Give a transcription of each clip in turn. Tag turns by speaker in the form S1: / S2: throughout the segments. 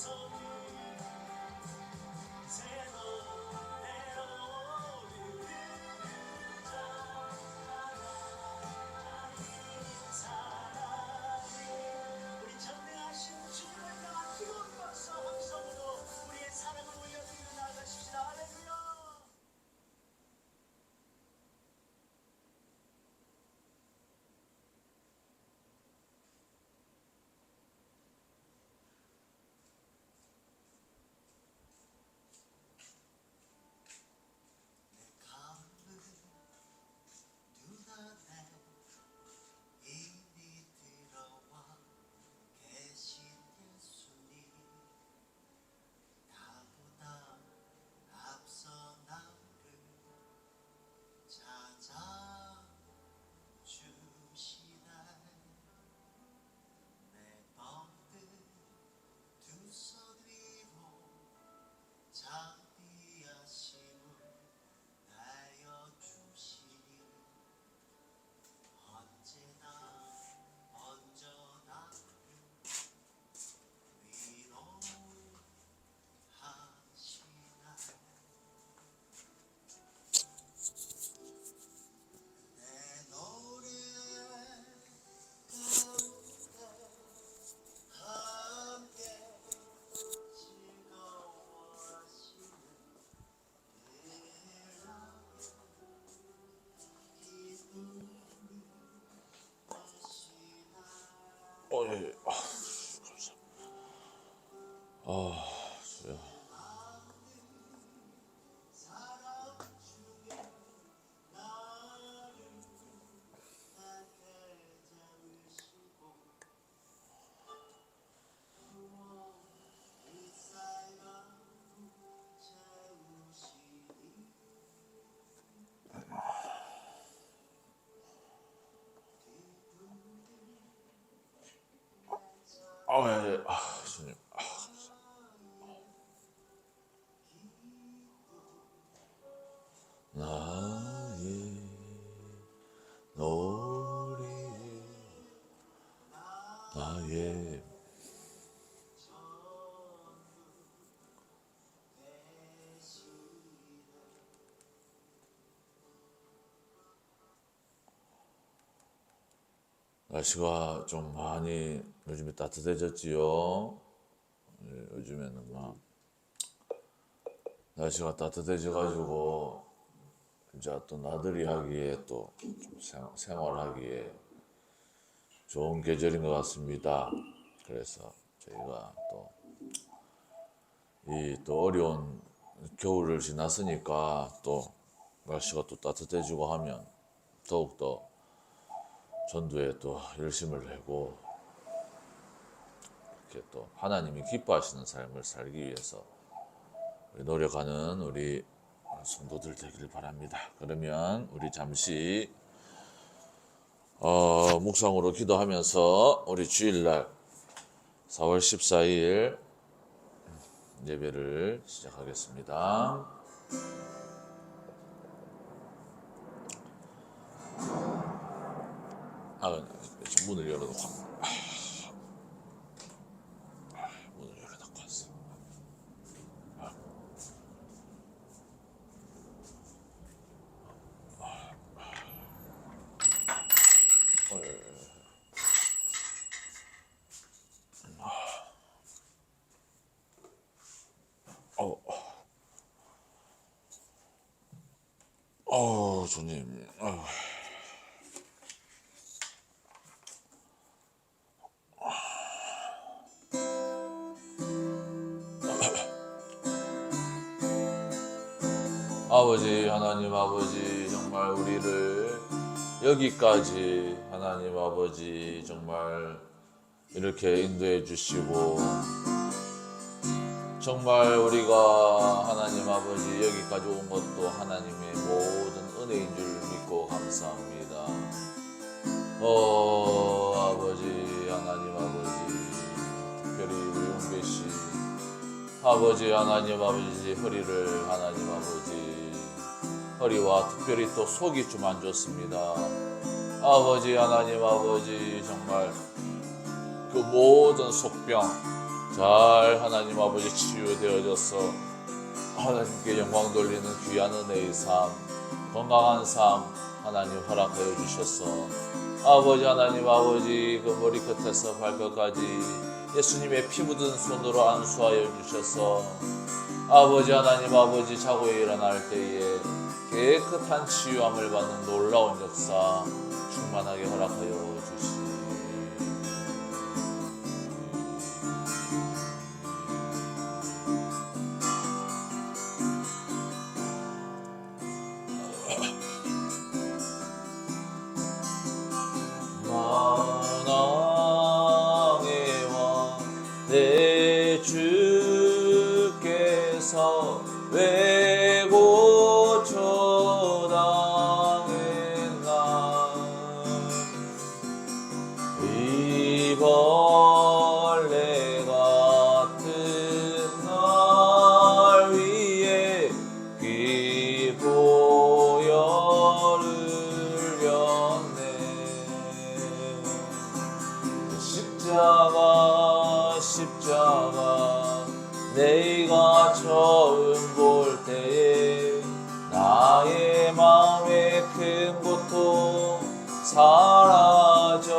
S1: 예. 감사합니다. 주여. 예. 주님. 나의 노래, 나의 날씨가 좀 많이 요즘에 따뜻해졌지요. 요즘에는 막 날씨가 따뜻해져가지고 이제 또 나들이 하기에 또 좀 생활하기에 좋은 계절인 것 같습니다. 그래서 저희가 또 이 또 어려운 겨울을 지났으니까 또 날씨가 또 따뜻해지고 하면 더욱더 전도에 또 열심을 내고 이렇게 또 하나님이 기뻐하시는 삶을 살기 위해서 노력하는 우리 성도들 되길 바랍니다. 그러면 우리 잠시 묵상으로 기도하면서 우리 주일날 4월 14일 예배를 시작하겠습니다. 문을 열어놓고 왔어. 주님. 아버지, 하나님 아버지, 정말 우리를 여기까지 하나님 아버지 정말 이렇게 인도해 주시고, 정말 우리가 하나님 아버지 여기까지 온 것도 하나님의 모든 은혜인 줄 믿고 감사합니다. 아버지, 하나님 아버지, 특별히 우리 용배 씨 아버지, 하나님 아버지 허리를 하나님 아버지 허리와 특별히 또 속이 좀 안 좋습니다. 아버지, 하나님 아버지 정말 그 모든 속병 잘 하나님 아버지 치유되어져서 하나님께 영광 돌리는 귀한 은혜의 삶, 건강한 삶 하나님 허락하여 주셔서 아버지 하나님 아버지 그 머리끝에서 발끝까지 예수님의 피 묻은 손으로 안수하여 주셔서 아버지 하나님 아버지 자고 일어날 때에 깨끗한 치유함을 받는 놀라운 역사 충만하게 허락하여 주시옵소서. 만왕의 왕 내 주께서 왜 고쳐당했나 이 벌레 같은 날 위에 귀 보혈을 흘렸네 십자가 내가 처음 볼 때에 나의 마음의 큰 고통 사라져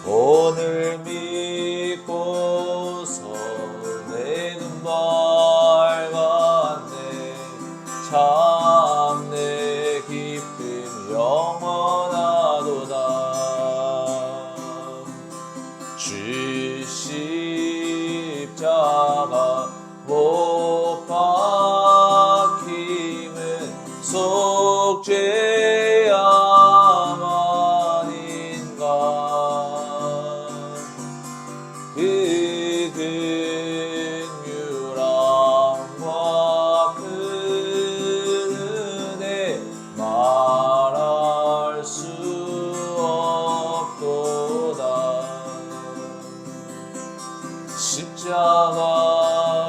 S1: 오늘 믿고서 내 눈 밝았네 참 내 기쁨 영원하도다 주 십자가 못 박힘은 속죄야만인가 그 긍휼함과 그 은혜 말할 수 없도다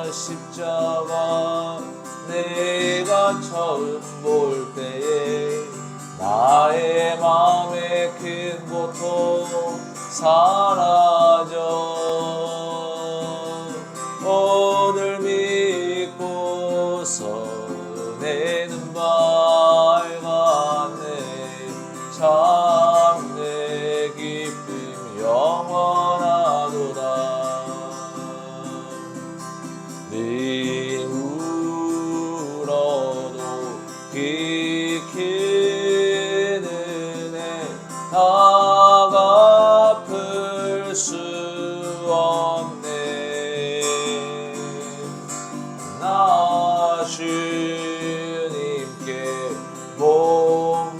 S1: 십자가 내가 처음 볼 때에 나의 마음의 큰 고통 사라져 오늘 믿고서 내 눈 밝았네 참 내 기쁨 영원하도다 네 울어도 귀키는 애 다 갚을 수 없네 나 주님께 못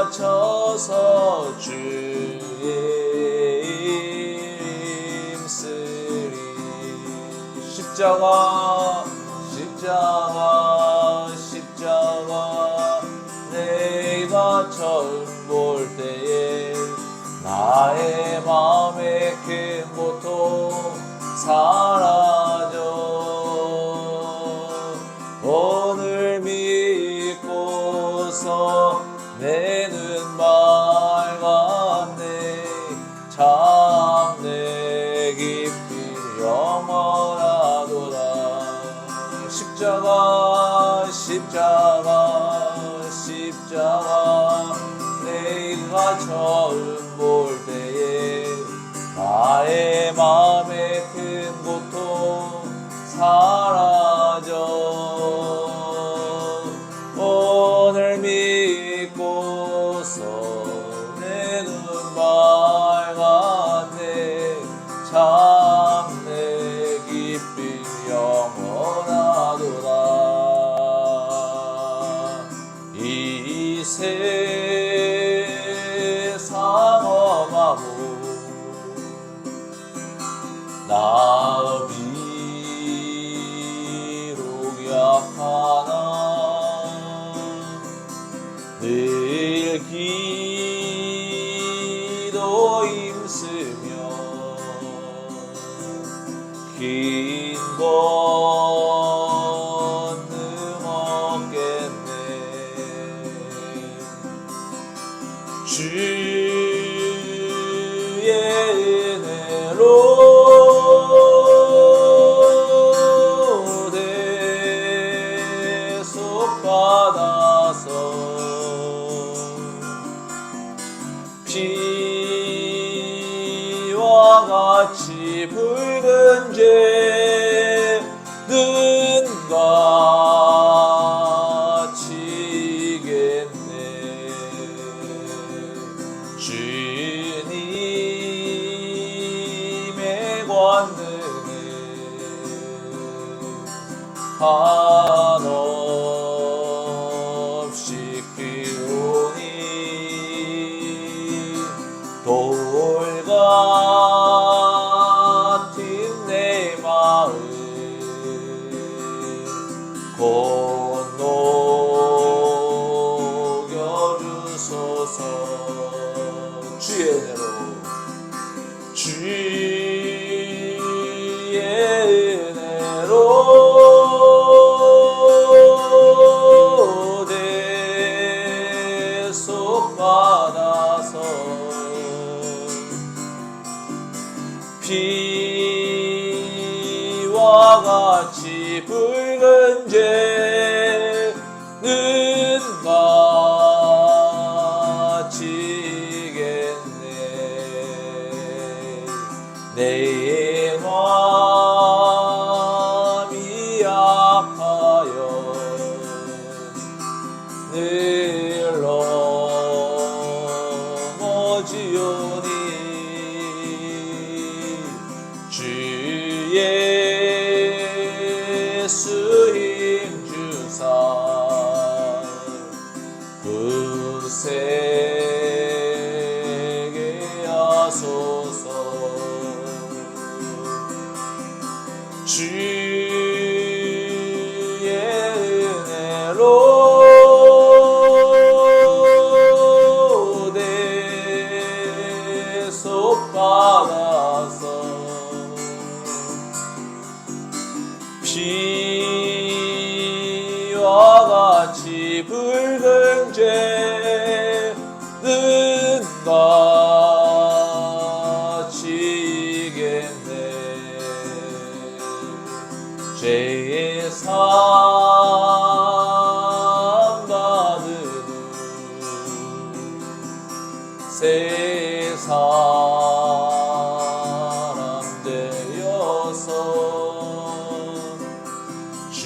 S1: 맞춰서 주의 이름 쓰리 십자가 내가 처음 볼 때에 나의 마음의 큰 고통 사라져 오늘 믿고서 내 눈 밝았네 참 내 기쁨 영원하도다 십자가 내가 처음 볼 때에 나의 마음의 큰 고통 사라져 오늘 믿고서 내 눈 밝았네 참 내 기쁨 영원하도다 이 세상 험하고 나 비록 약하나 늘 기도 힘쓰며 긴 권능 얻겠네 주의 은혜 붉은 죄는 가치겠네. 주님의 권능은 한없이 크오니 돌 같은 내 마음 곧 녹여주소서. 주의 은혜로 주의 은혜로 대속받아서 피와 같이 붉은 죄는 가치겠네. 내 마음이 약하여 늘 넘어지오니 주 예수 힘 주사 굳세게 하소서. 주의 은혜로 대속받아서 피와 같이 붉은 죄는 가치겠네. 죄의 상받으는 새 사람 되어서 주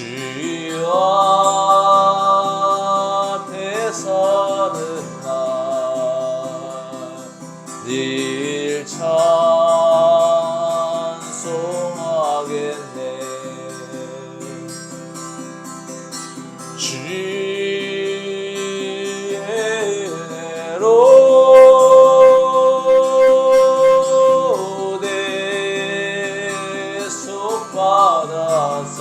S1: 앞에 서는 날 늘 찬송하겠네. 주의 은혜로 대속받아서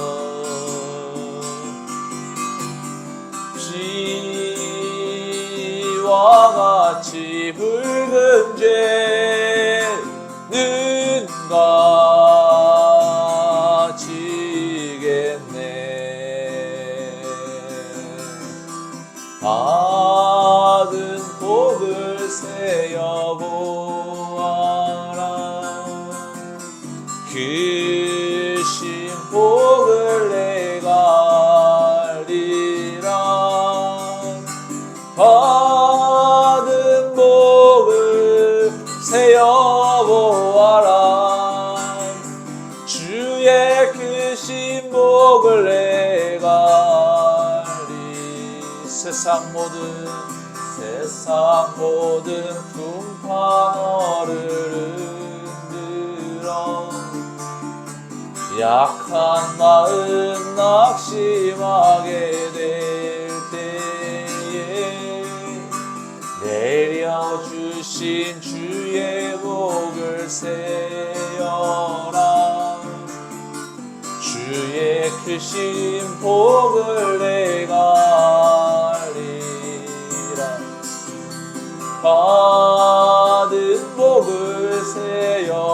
S1: 피와 같이 붉은 죄는 가치겠네. 받은 복을 세어보아라. 그 신복을 내가 알리라. 받은 복을 세어보아라. 주의 크신 복을 내가 알리. 세상 모든 풍파너를 흔들어 약한 마음 낙심하게 될 때에 내려주신 주의 복을 세어라. 주의 크신 복을 내가 알리라. 받은 복을 세어보아라.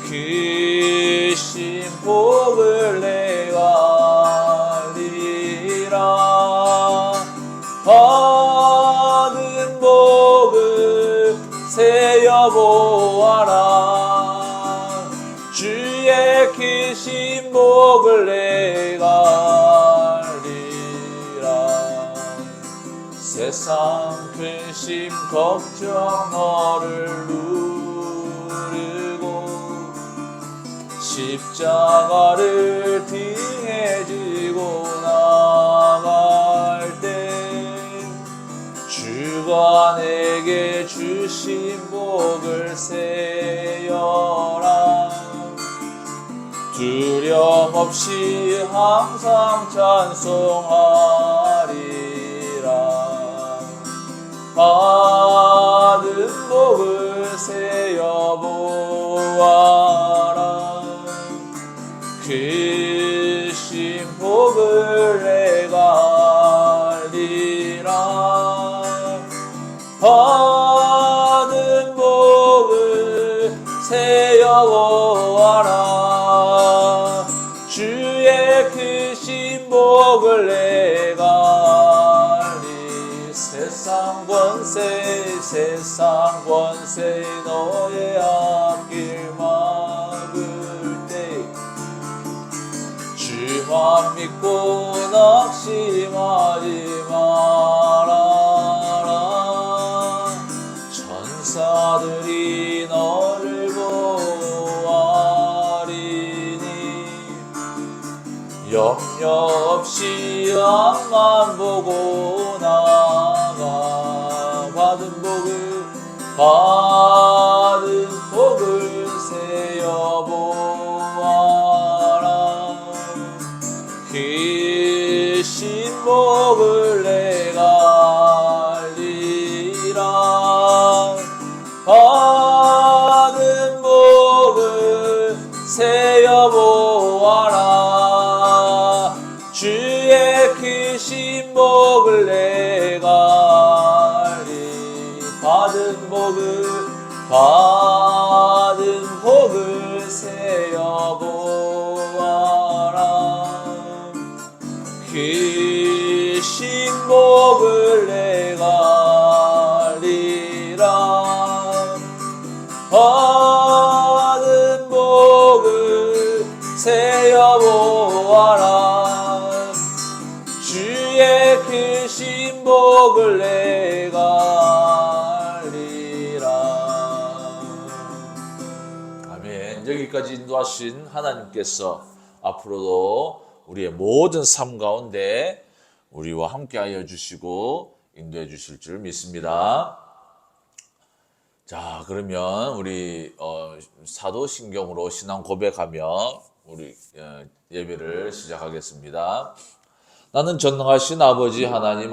S1: 크신 복을 내가 알리라. 받은 복을 세어보아라. 주의 크신 복을 내가 알리라. 세상 근심 걱정 너를 십자가를 등에 지고 나갈 때 주가 내게 주신 복을 세어라. 두려움 없이 항상 찬송하리라. 받은 복을 세어보아라. 크신 복을 내가 알리라. 받은 복을 세어보아라. 주의 크신 복을 내가 알리. 세상 권세 너의 앞길 막을 때 주만 믿고 낙심하지 말아라. 천사들이 너를 보호하리니 염려 없이 앞만 보고 나가. 받은 복을 세어보아라. 크신 복을 내가 알리라. 받은 복을 세어보아라. 주의 크신 복을 내가 알리. 받은 복을 세어보아라. 크신 복을 내가 알리라. 받은 복을 세어보아라. 주의 크신 복을 내가 알리라. 아멘. 여기까지 인도하신 하나님께서 앞으로도 우리의 모든 삶 가운데 우리와 함께하여 주시고 인도해 주실 줄 믿습니다. 자, 그러면 우리 사도신경으로 신앙 고백하며 우리 예배를 시작하겠습니다. 나는 전능하신 아버지 하나님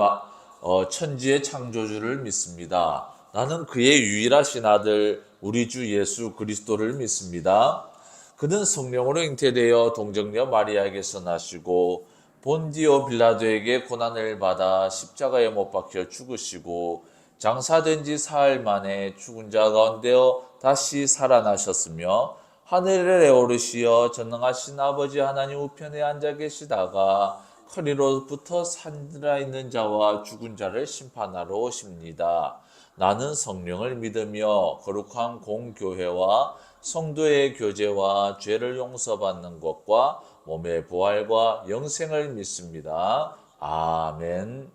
S1: 천지의 창조주를 믿습니다. 나는 그의 유일하신 아들 우리 주 예수 그리스도를 믿습니다. 그는 성령으로 잉태되어 동정녀 마리아에게서 나시고 본디오 빌라도에게 고난을 받아 십자가에 못 박혀 죽으시고 장사된 지 사흘 만에 죽은 자 가운데어 다시 살아나셨으며 하늘에 오르시어 전능하신 아버지 하나님 우편에 앉아 계시다가 커리로부터 산들아 있는 자와 죽은 자를 심판하러 오십니다. 나는 성령을 믿으며 거룩한 공교회와 성도의 교제와 죄를 용서받는 것과 몸의 부활과 영생을 믿습니다. 아멘.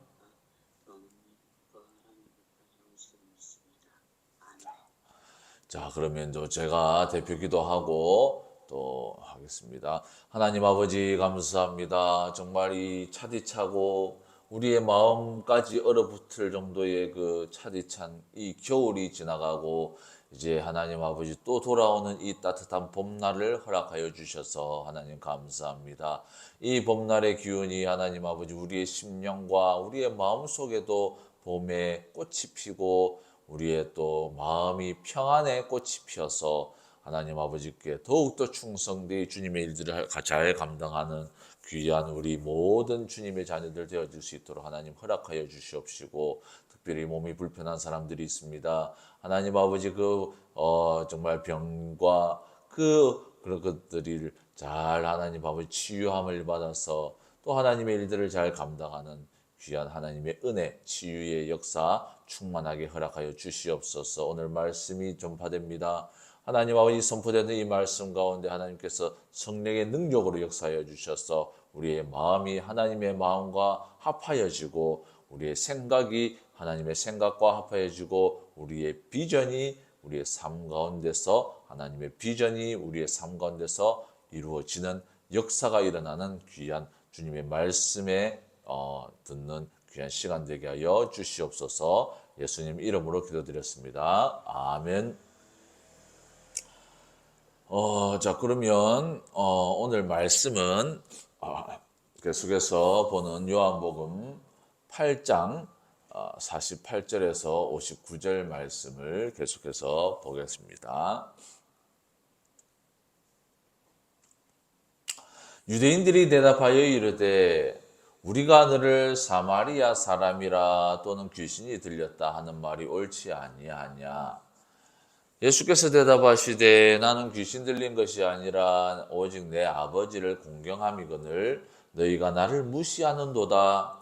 S1: 자, 그러면 제가 대표 기도하고 또 하겠습니다. 하나님 아버지 감사합니다. 정말 이 차디차고 우리의 마음까지 얼어붙을 정도의 그 차디찬 이 겨울이 지나가고 이제 하나님 아버지 또 돌아오는 이 따뜻한 봄날을 허락하여 주셔서 하나님 감사합니다. 이 봄날의 기운이 하나님 아버지 우리의 심령과 우리의 마음속에도 봄에 꽃이 피고 우리의 또 마음이 평안의 꽃이 피어서 하나님 아버지께 더욱더 충성되이 주님의 일들을 잘 감당하는 귀한 우리 모든 주님의 자녀들 되어줄 수 있도록 하나님 허락하여 주시옵시고, 특별히 몸이 불편한 사람들이 있습니다. 하나님 아버지 정말 병과 그런 것들을 잘 하나님 아버지 치유함을 받아서 또 하나님의 일들을 잘 감당하는 귀한 하나님의 은혜, 치유의 역사 충만하게 허락하여 주시옵소서. 오늘 말씀이 전파됩니다. 하나님 아버지 선포되는 이 말씀 가운데 하나님께서 성령의 능력으로 역사하여 주셔서 우리의 마음이 하나님의 마음과 합하여지고 우리의 생각이 하나님의 생각과 합하여지고 우리의 비전이 우리의 삶 가운데서 하나님의 비전이 우리의 삶 가운데서 이루어지는 역사가 일어나는 귀한 주님의 말씀에 듣는 귀한 시간 되게 하여 주시옵소서. 예수님 이름으로 기도드렸습니다. 아멘. 자, 그러면 오늘 말씀은 계속해서 보는 요한복음 8장 48절에서 59절 말씀을 계속해서 보겠습니다. 유대인들이 대답하여 이르되 우리가 너를 사마리아 사람이라 또는 귀신이 들렸다 하는 말이 옳지 아니하냐. 예수께서 대답하시되 나는 귀신 들린 것이 아니라 오직 내 아버지를 공경함이거늘 너희가 나를 무시하는도다.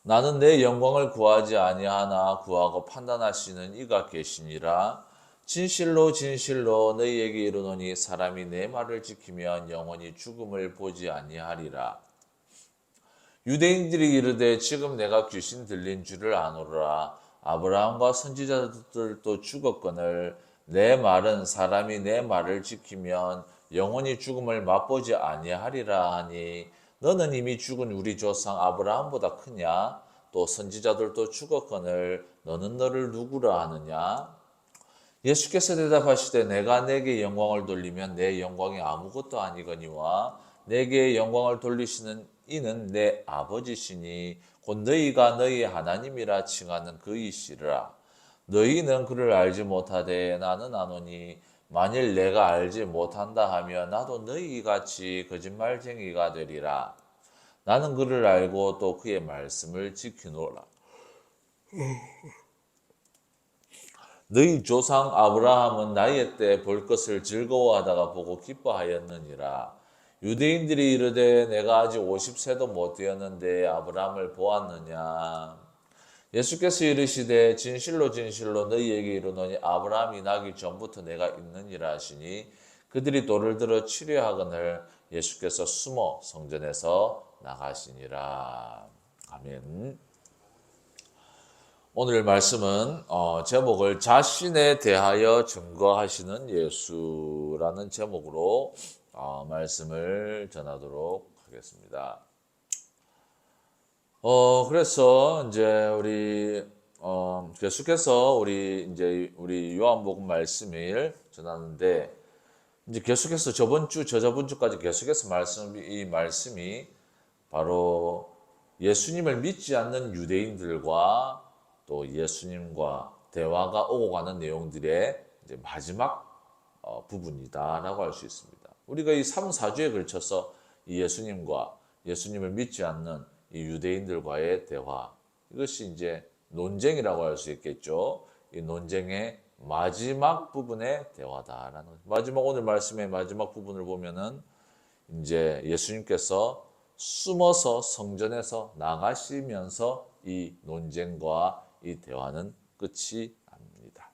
S1: 나는 내 영광을 구하지 아니하나 구하고 판단하시는 이가 계시니라. 진실로 진실로 너희에게 이르노니 사람이 내 말을 지키면 영원히 죽음을 보지 아니하리라. 유대인들이 이르되 지금 내가 귀신 들린 줄을 아노라. 아브라함과 선지자들도 죽었거늘 내 말은 사람이 내 말을 지키면 영원히 죽음을 맛보지 아니하리라 하니 너는 이미 죽은 우리 조상 아브라함보다 크냐? 또 선지자들도 죽었거늘 너는 너를 누구라 하느냐? 예수께서 대답하시되 내가 내게 영광을 돌리면 내 영광이 아무것도 아니거니와 내게 영광을 돌리시는 이는 내 아버지시니 곧 너희가 너희 하나님이라 칭하는 그이시라. 너희는 그를 알지 못하되 나는 아노니 만일 내가 알지 못한다 하면 나도 너희같이 거짓말쟁이가 되리라. 나는 그를 알고 또 그의 말씀을 지키노라. 너희 조상 아브라함은 나이의 때 볼 것을 즐거워하다가 보고 기뻐하였느니라. 유대인들이 이르되 내가 아직 50세도 못 되었는데 아브라함을 보았느냐. 예수께서 이르시되 진실로 진실로 너희에게 이르노니 아브라함이 나기 전부터 내가 있느니라 하시니 그들이 돌을 들어 치려하거늘 예수께서 숨어 성전에서 나가시니라. 아멘. 오늘 말씀은 제목을 자신에 대하여 증거하시는 예수라는 제목으로 말씀을 전하도록 하겠습니다. 그래서 이제 우리 계속해서 우리 요한복음 말씀을 전하는데 이제 계속해서 저번 주까지 계속해서 이 말씀이 바로 예수님을 믿지 않는 유대인들과 또 예수님과 대화가 오고 가는 내용들의 이제 마지막 부분이다라고 할 수 있습니다. 우리가 이 3, 4주에 걸쳐서 이 예수님을 믿지 않는 이 유대인들과의 대화, 이것이 이제 논쟁이라고 할 수 있겠죠. 이 논쟁의 마지막 부분의 대화다라는 거죠. 오늘 말씀의 마지막 부분을 보면은 이제 예수님께서 숨어서 성전에서 나가시면서 이 논쟁과 이 대화는 끝이 납니다.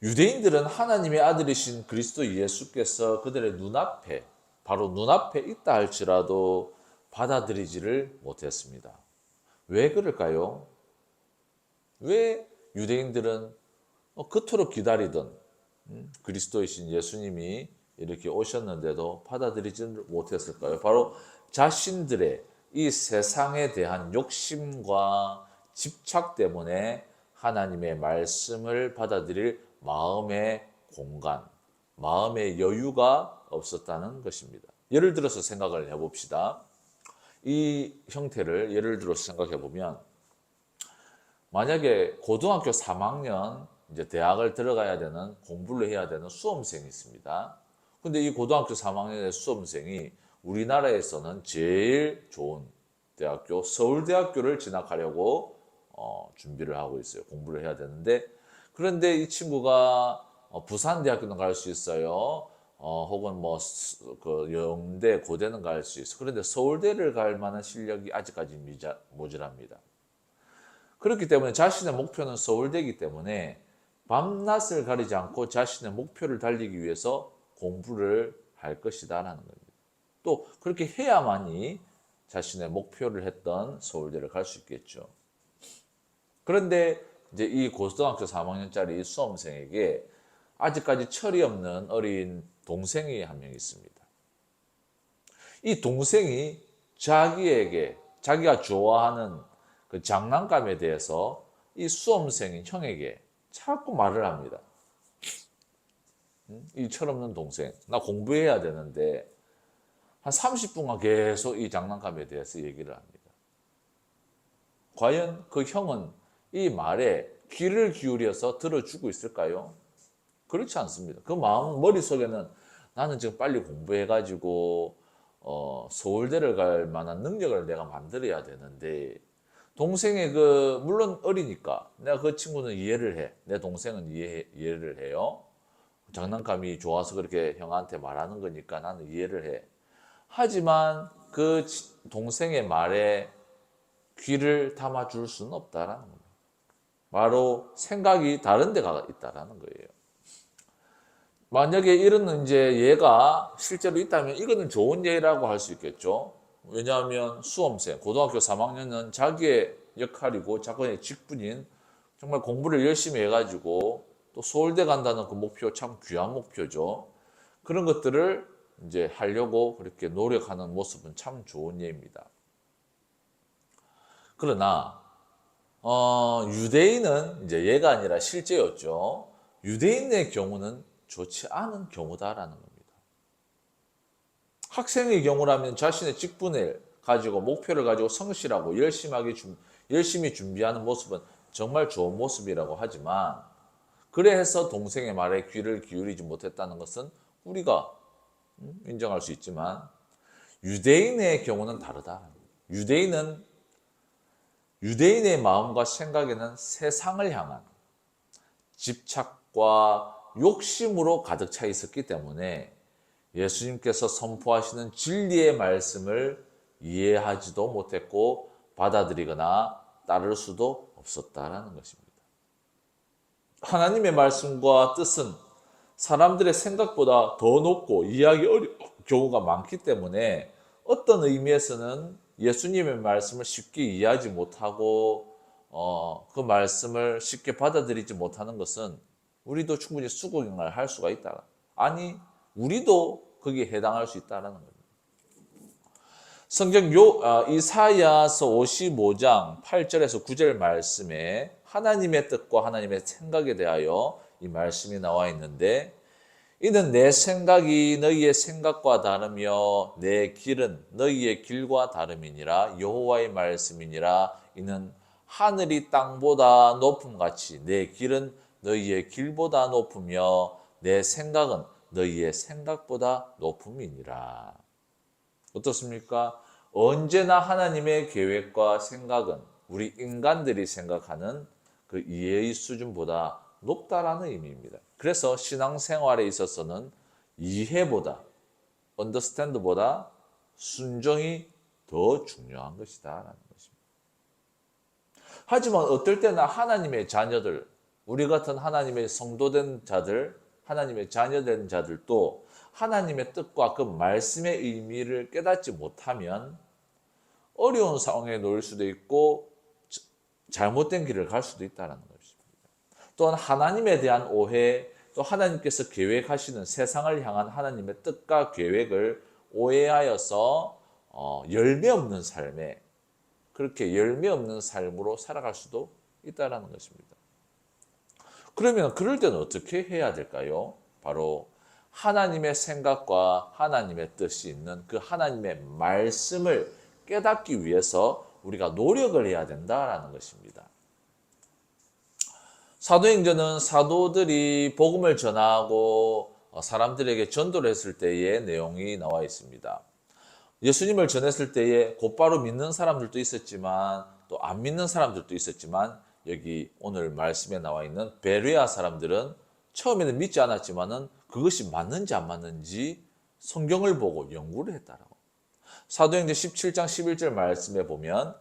S1: 유대인들은 하나님의 아들이신 그리스도 예수께서 그들의 바로 눈앞에 있다 할지라도 받아들이지를 못했습니다. 왜 그럴까요? 왜 유대인들은 그토록 기다리던 그리스도이신 예수님이 이렇게 오셨는데도 받아들이지 못했을까요? 바로 자신들의 이 세상에 대한 욕심과 집착 때문에 하나님의 말씀을 받아들일 마음의 공간, 마음의 여유가 없었다는 것입니다. 예를 들어서 생각을 해봅시다. 이 형태를 예를 들어서 생각해 보면 만약에 고등학교 3학년 이제 대학을 들어가야 되는 공부를 해야 되는 수험생이 있습니다. 근데 이 고등학교 3학년의 수험생이 우리나라에서는 제일 좋은 대학교 서울대학교를 진학하려고 준비를 하고 있어요. 공부를 해야 되는데 그런데 이 친구가 부산대학교는 갈 수 있어요. 혹은 그 영대, 고대는 갈 수 있어요. 그런데 서울대를 갈 만한 실력이 아직까지 모자랍니다. 그렇기 때문에 자신의 목표는 서울대이기 때문에 밤낮을 가리지 않고 자신의 목표를 달리기 위해서 공부를 할 것이다라는 겁니다. 또 그렇게 해야만이 자신의 목표를 했던 서울대를 갈 수 있겠죠. 그런데 이제 이 고등학교 3학년짜리 수험생에게 아직까지 철이 없는 어린 동생이 한 명 있습니다. 이 동생이 자기가 좋아하는 그 장난감에 대해서 이 수험생인 형에게 자꾸 말을 합니다. 이 철없는 동생, 나 공부해야 되는데 한 30분간 계속 이 장난감에 대해서 얘기를 합니다. 과연 그 형은 이 말에 귀를 기울여서 들어주고 있을까요? 그렇지 않습니다. 그 머릿속에는 나는 지금 빨리 공부해가지고 서울대를 갈 만한 능력을 내가 만들어야 되는데, 동생의 물론 어리니까 내가 그 친구는 이해를 해. 내 동생은 이해를 해요. 장난감이 좋아서 그렇게 형한테 말하는 거니까 나는 이해를 해. 하지만 그 동생의 말에 귀를 담아줄 수는 없다라는 겁니다. 바로 생각이 다른 데가 있다라는 거예요. 만약에 이런 이제 예가 실제로 있다면 이거는 좋은 예라고 할 수 있겠죠. 왜냐하면 수험생, 고등학교 3학년은 자기의 역할이고 자기의 직분인 정말 공부를 열심히 해가지고 또 서울대 간다는 그 목표 참 귀한 목표죠. 그런 것들을 이제 하려고 그렇게 노력하는 모습은 참 좋은 예입니다. 그러나 유대인은 이제 예가 아니라 실제였죠. 유대인의 경우는 좋지 않은 경우다라는 겁니다. 학생의 경우라면 자신의 직분을 가지고 목표를 가지고 성실하고 열심히 준비하는 모습은 정말 좋은 모습이라고 하지만, 그래서 동생의 말에 귀를 기울이지 못했다는 것은 우리가 인정할 수 있지만, 유대인의 경우는 다르다. 유대인의 마음과 생각에는 세상을 향한 집착과 욕심으로 가득 차 있었기 때문에 예수님께서 선포하시는 진리의 말씀을 이해하지도 못했고 받아들이거나 따를 수도 없었다라는 것입니다. 하나님의 말씀과 뜻은 사람들의 생각보다 더 높고 이해하기 어려운 경우가 많기 때문에 어떤 의미에서는 예수님의 말씀을 쉽게 이해하지 못하고 그 말씀을 쉽게 받아들이지 못하는 것은 우리도 충분히 수긍을 할 수가 있다. 아니, 우리도 거기에 해당할 수 있다는 겁니다. 성경 이사야서 55장 8절에서 9절 말씀에 하나님의 뜻과 하나님의 생각에 대하여 이 말씀이 나와 있는데, 이는 내 생각이 너희의 생각과 다르며 내 길은 너희의 길과 다름이니라. 여호와의 말씀이니라. 이는 하늘이 땅보다 높음같이 내 길은 너희의 길보다 높으며 내 생각은 너희의 생각보다 높음이니라. 어떻습니까? 언제나 하나님의 계획과 생각은 우리 인간들이 생각하는 그 이해의 수준보다 높다라는 의미입니다. 그래서 신앙생활에 있어서는 이해보다, understand보다 순종이 더 중요한 것이다라는 것입니다. 하지만 어떨 때나 하나님의 자녀들, 우리 같은 하나님의 성도된 자들, 하나님의 자녀된 자들도 하나님의 뜻과 그 말씀의 의미를 깨닫지 못하면 어려운 상황에 놓일 수도 있고 잘못된 길을 갈 수도 있다는 것입니다. 또한 하나님에 대한 오해, 또 하나님께서 계획하시는 세상을 향한 하나님의 뜻과 계획을 오해하여서 열매 없는 삶에, 그렇게 열매 없는 삶으로 살아갈 수도 있다는 것입니다. 그러면 그럴 때는 어떻게 해야 될까요? 바로 하나님의 생각과 하나님의 뜻이 있는 그 하나님의 말씀을 깨닫기 위해서 우리가 노력을 해야 된다는 것입니다. 사도행전은 사도들이 복음을 전하고 사람들에게 전도를 했을 때의 내용이 나와 있습니다. 예수님을 전했을 때에 곧바로 믿는 사람들도 있었지만 또 안 믿는 사람들도 있었지만, 여기 오늘 말씀에 나와 있는 베레아 사람들은 처음에는 믿지 않았지만은 그것이 맞는지 안 맞는지 성경을 보고 연구를 했다라고. 사도행전 17장 11절 말씀에 보면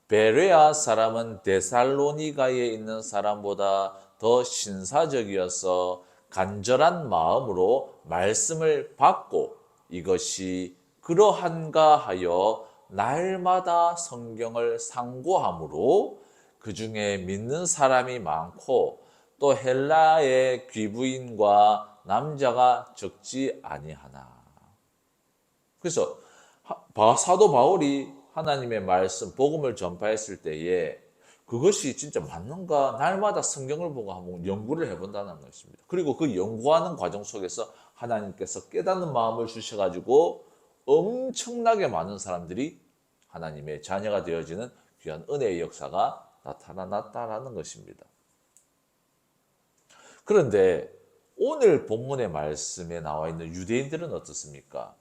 S1: 베레아 사람은 데살로니가에 있는 사람보다 더 신사적이어서 간절한 마음으로 말씀을 받고 이것이 그러한가 하여 날마다 성경을 상고함으로 그 중에 믿는 사람이 많고 또 헬라의 귀부인과 남자가 적지 아니하나. 그래서 사도 바울이 하나님의 말씀, 복음을 전파했을 때에 그것이 진짜 맞는가 날마다 성경을 보고 한번 연구를 해본다는 것입니다. 그리고 그 연구하는 과정 속에서 하나님께서 깨닫는 마음을 주셔가지고 엄청나게 많은 사람들이 하나님의 자녀가 되어지는 귀한 은혜의 역사가 나타났다라는 것입니다. 그런데 오늘 본문의 말씀에 나와 있는 유대인들은 어떻습니까?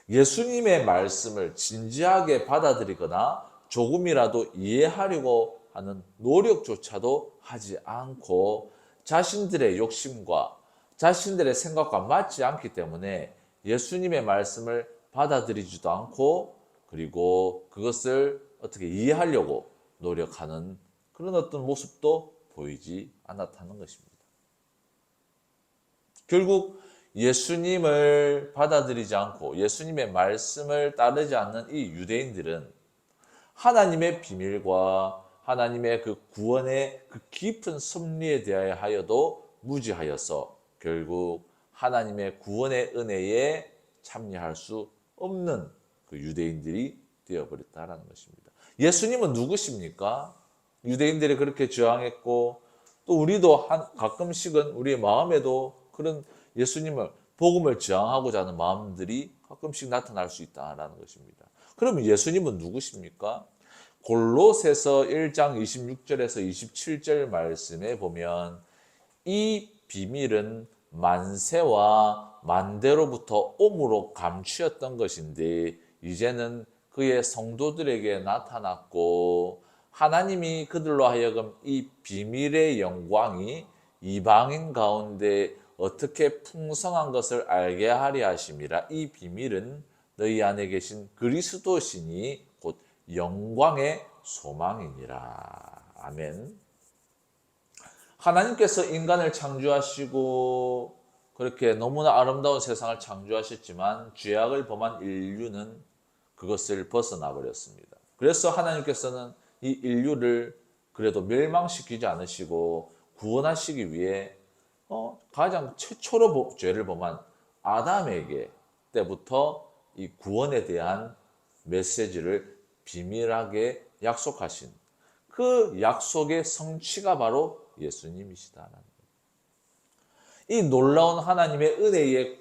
S1: 예수님의 말씀을 진지하게 받아들이거나 조금이라도 이해하려고 하는 노력조차도 하지 않고 자신들의 욕심과 자신들의 생각과 맞지 않기 때문에 예수님의 말씀을 받아들이지도 않고 그리고 그것을 어떻게 이해하려고 노력하는 그런 어떤 모습도 보이지 않았다는 것입니다. 결국 예수님을 받아들이지 않고 예수님의 말씀을 따르지 않는 이 유대인들은 하나님의 비밀과 하나님의 그 구원의 그 깊은 섭리에 대하여도 무지하여서 결국 하나님의 구원의 은혜에 참여할 수 없는 그 유대인들이 되어버렸다는 것입니다. 예수님은 누구십니까? 유대인들이 그렇게 저항했고 또 우리도 가끔씩은 우리의 마음에도 그런 예수님을 복음을 저항하고자 하는 마음들이 가끔씩 나타날 수 있다는 것입니다. 그러면 예수님은 누구십니까? 골로새서 1장 26절에서 27절 말씀에 보면 이 비밀은 만세와 만대로부터 오므로 감추었던 것인데 이제는 그의 성도들에게 나타났고 하나님이 그들로 하여금 이 비밀의 영광이 이방인 가운데 어떻게 풍성한 것을 알게 하려 하심이라. 이 비밀은 너희 안에 계신 그리스도시니 곧 영광의 소망이니라. 아멘. 하나님께서 인간을 창조하시고 그렇게 너무나 아름다운 세상을 창조하셨지만 죄악을 범한 인류는 그것을 벗어나 버렸습니다. 그래서 하나님께서는 이 인류를 그래도 멸망시키지 않으시고 구원하시기 위해 가장 최초로 죄를 범한 아담에게 때부터 이 구원에 대한 메시지를 비밀하게 약속하신 그 약속의 성취가 바로 예수님이시다라는 거예요. 이 놀라운 하나님의 은혜의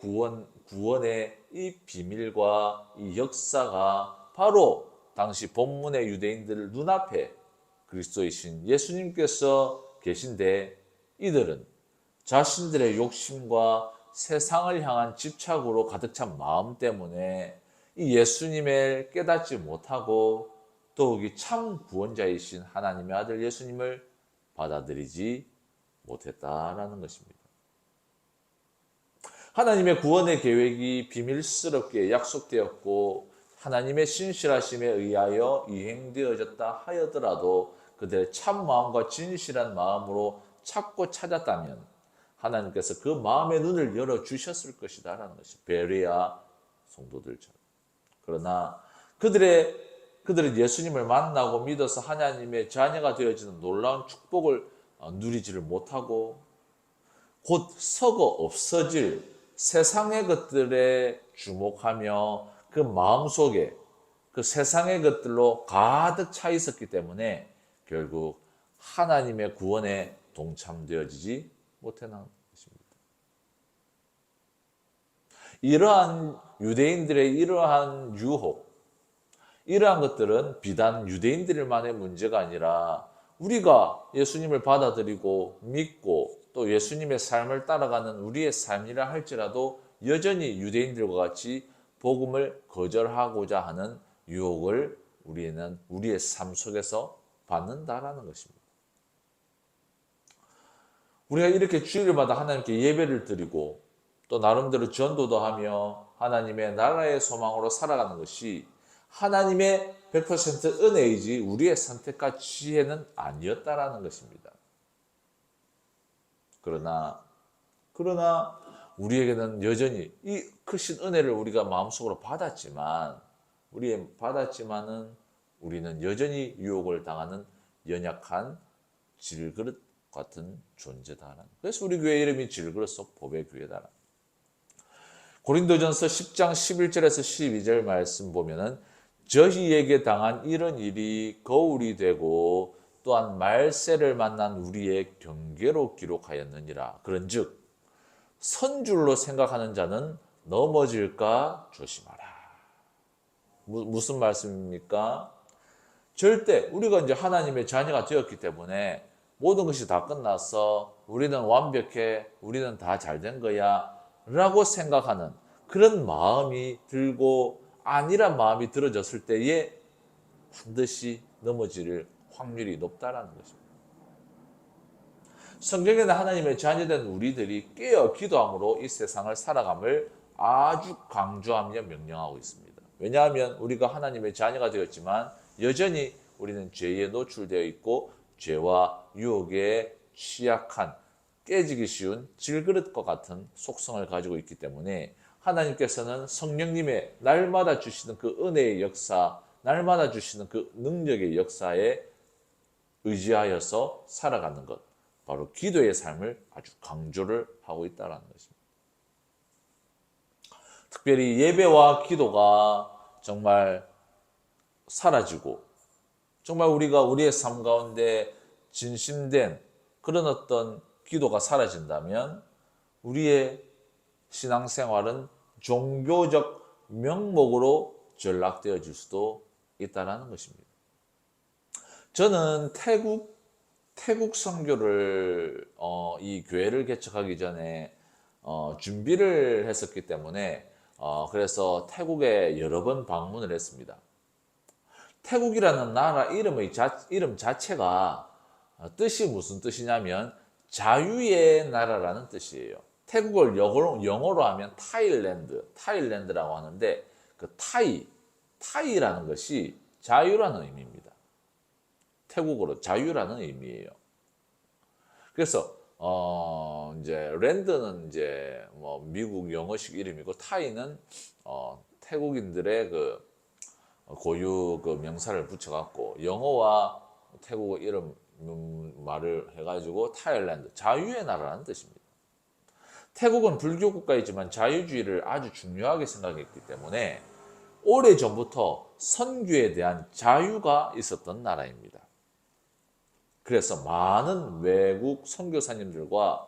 S1: 구원의 이 비밀과 이 역사가 바로 당시 본문의 유대인들 눈앞에 그리스도이신 예수님께서 계신데 이들은 자신들의 욕심과 세상을 향한 집착으로 가득 찬 마음 때문에 이 예수님을 깨닫지 못하고 더욱이 참 구원자이신 하나님의 아들 예수님을 받아들이지 못했다라는 것입니다. 하나님의 구원의 계획이 비밀스럽게 약속되었고 하나님의 신실하심에 의하여 이행되어졌다 하여더라도 그들의 참 마음과 진실한 마음으로 찾고 찾았다면 하나님께서 그 마음의 눈을 열어주셨을 것이다라는 것이 베레아 성도들처럼. 그러나 그들은 예수님을 만나고 믿어서 하나님의 자녀가 되어지는 놀라운 축복을 누리지를 못하고 곧 썩어 없어질 세상의 것들에 주목하며 그 마음속에 그 세상의 것들로 가득 차 있었기 때문에 결국 하나님의 구원에 동참되어지지 못한 것입니다. 이러한 유대인들의 이러한 유혹, 이러한 것들은 비단 유대인들만의 문제가 아니라 우리가 예수님을 받아들이고 믿고 또 예수님의 삶을 따라가는 우리의 삶이라 할지라도 여전히 유대인들과 같이 복음을 거절하고자 하는 유혹을 우리는 우리의 삶 속에서 받는다라는 것입니다. 우리가 이렇게 주일마다 하나님께 예배를 드리고 또 나름대로 전도도 하며 하나님의 나라의 소망으로 살아가는 것이 하나님의 100% 은혜이지 우리의 선택과 지혜는 아니었다라는 것입니다. 그러나 우리에게는 여전히 이 크신 은혜를 우리가 마음속으로 받았지만은 우리는 여전히 유혹을 당하는 연약한 질그릇 같은 존재다. 그래서 우리 교회 이름이 질그릇 보배교회다. 고린도전서 10장 11절에서 12절 말씀 보면은 저희에게 당한 이런 일이 거울이 되고 또한 말세를 만난 우리의 경계로 기록하였느니라. 그런즉 선줄로 생각하는 자는 넘어질까 조심하라. 무슨 말씀입니까? 절대 우리가 이제 하나님의 자녀가 되었기 때문에 모든 것이 다 끝났어. 우리는 완벽해. 우리는 다 잘 된 거야. 라고 생각하는 그런 마음이 들고 아니란 마음이 들어졌을 때에 반드시 넘어질 확률이 높다라는 것입니다. 성경에는 하나님의 자녀된 우리들이 깨어 기도함으로 이 세상을 살아감을 아주 강조하며 명령하고 있습니다. 왜냐하면 우리가 하나님의 자녀가 되었지만 여전히 우리는 죄에 노출되어 있고 죄와 유혹에 취약한 깨지기 쉬운 질그릇과 같은 속성을 가지고 있기 때문에 하나님께서는 성령님의 날마다 주시는 그 은혜의 역사, 날마다 주시는 그 능력의 역사에 의지하여서 살아가는 것, 바로 기도의 삶을 아주 강조를 하고 있다는 것입니다. 특별히 예배와 기도가 정말 사라지고 정말 우리가 우리의 삶 가운데 진심된 그런 어떤 기도가 사라진다면 우리의 신앙생활은 종교적 명목으로 전락되어질 수도 있다는 것입니다. 저는 태국 선교를 이 교회를 개척하기 전에 준비를 했었기 때문에 그래서 태국에 여러 번 방문을 했습니다. 태국이라는 나라 이름 자체가 뜻이 무슨 뜻이냐면 자유의 나라라는 뜻이에요. 태국을 영어로 하면 타일랜드라고 하는데 그 타이라는 것이 자유라는 의미입니다. 태국어로 자유라는 의미예요. 그래서 이제 랜드는 이제 뭐 미국 영어식 이름이고 타이는 태국인들의 그 고유 그 명사를 붙여갖고 영어와 태국어 이름 말을 해가지고 타일랜드 자유의 나라라는 뜻입니다. 태국은 불교 국가이지만 자유주의를 아주 중요하게 생각했기 때문에 오래전부터 선교에 대한 자유가 있었던 나라입니다. 그래서 많은 외국 선교사님들과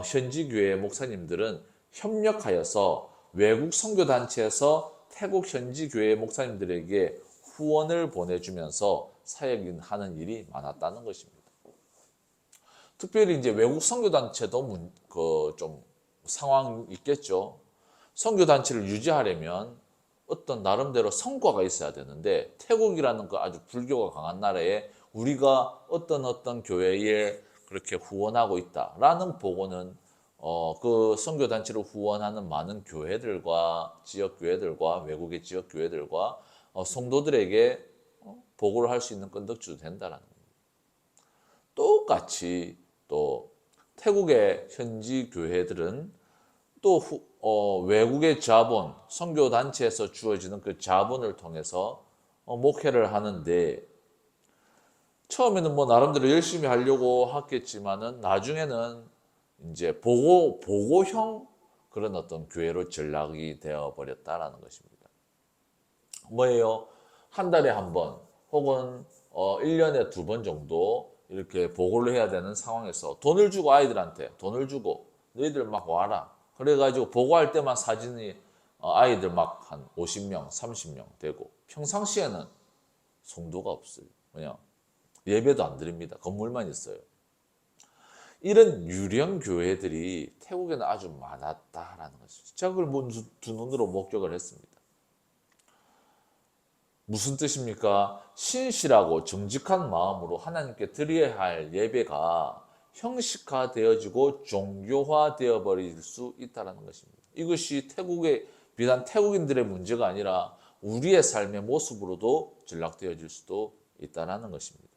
S1: 현지 교회 목사님들은 협력하여서 외국 선교단체에서 태국 현지 교회 목사님들에게 후원을 보내주면서 사역하는 일이 많았다는 것입니다. 특별히 이제 외국 선교단체도 좀 상황이 있겠죠. 선교단체를 유지하려면 어떤 나름대로 성과가 있어야 되는데 태국이라는 그 아주 불교가 강한 나라에 우리가 어떤 교회에 그렇게 후원하고 있다라는 보고는 그 선교단체를 후원하는 많은 교회들과 지역교회들과 외국의 지역교회들과 성도들에게 보고를 할 수 있는 건덕지도 된다는 겁니다. 똑같이 또 태국의 현지 교회들은 또 외국의 자본, 선교단체에서 주어지는 그 자본을 통해서 목회를 하는데 처음에는 뭐 나름대로 열심히 하려고 했겠지만은 나중에는 이제 보고형 그런 어떤 교회로 전락이 되어 버렸다라는 것입니다. 뭐예요? 한 달에 한 번 혹은 1년에 2번 정도 이렇게 보고를 해야 되는 상황에서 돈을 주고 아이들한테 돈을 주고 너희들 막 와라. 그래가지고 보고할 때만 사진이 아이들 막 한 50명, 30명 되고 평상시에는 성도가 없어요. 그냥 예배도 안 드립니다. 건물만 있어요. 이런 유령 교회들이 태국에는 아주 많았다라는 것이죠. 제가 그걸 두 눈으로 목격을 했습니다. 무슨 뜻입니까? 신실하고 정직한 마음으로 하나님께 드려야 할 예배가 형식화되어지고 종교화되어 버릴 수 있다는 것입니다. 이것이 비단 태국인들의 문제가 아니라 우리의 삶의 모습으로도 전락되어질 수도 있다는 것입니다.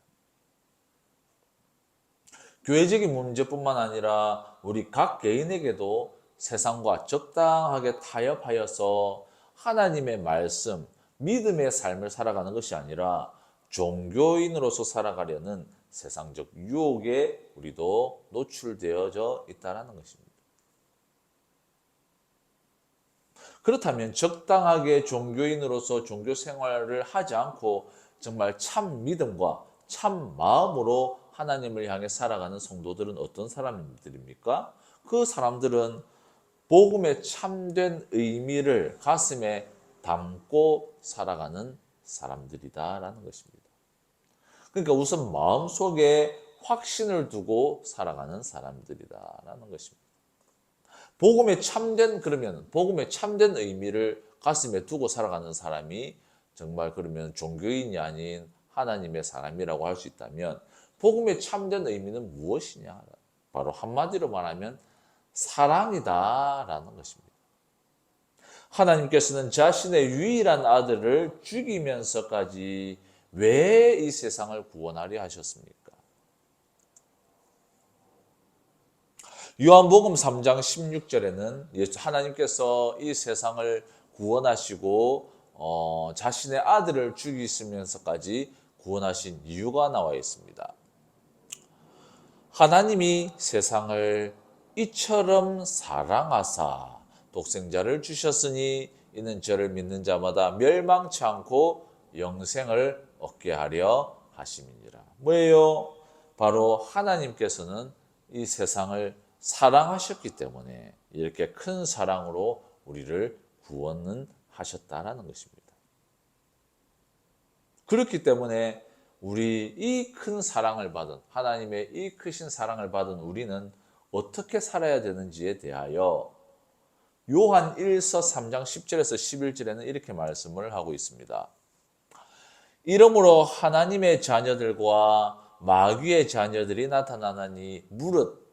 S1: 교회적인 문제뿐만 아니라 우리 각 개인에게도 세상과 적당하게 타협하여서 하나님의 말씀, 믿음의 삶을 살아가는 것이 아니라 종교인으로서 살아가려는 세상적 유혹에 우리도 노출되어져 있다는 것입니다. 그렇다면 적당하게 종교인으로서 종교 생활을 하지 않고 정말 참 믿음과 참 마음으로 하나님을 향해 살아가는 성도들은 어떤 사람들입니까? 그 사람들은 복음의 참된 의미를 가슴에 담고 살아가는 사람들이다라는 것입니다. 그러니까 우선 마음속에 확신을 두고 살아가는 사람들이다라는 것입니다. 복음의 참된 의미를 가슴에 두고 살아가는 사람이 정말 그러면 종교인이 아닌 하나님의 사람이라고 할 수 있다면 복음의 참된 의미는 무엇이냐? 바로 한마디로 말하면 사랑이다라는 것입니다. 하나님께서는 자신의 유일한 아들을 죽이면서까지 왜 이 세상을 구원하려 하셨습니까? 요한복음 3장 16절에는 하나님께서 이 세상을 구원하시고 자신의 아들을 죽이시면서까지 구원하신 이유가 나와 있습니다. 하나님이 세상을 이처럼 사랑하사 독생자를 주셨으니 이는 저를 믿는 자마다 멸망치 않고 영생을 얻게 하려 하심이니라. 뭐예요? 바로 하나님께서는 이 세상을 사랑하셨기 때문에 이렇게 큰 사랑으로 우리를 구원은 하셨다라는 것입니다. 그렇기 때문에 우리 이 큰 사랑을 받은 하나님의 이 크신 사랑을 받은 우리는 어떻게 살아야 되는지에 대하여 요한 1서 3장 10절에서 11절에는 이렇게 말씀을 하고 있습니다. 이러므로 하나님의 자녀들과 마귀의 자녀들이 나타나나니 무릇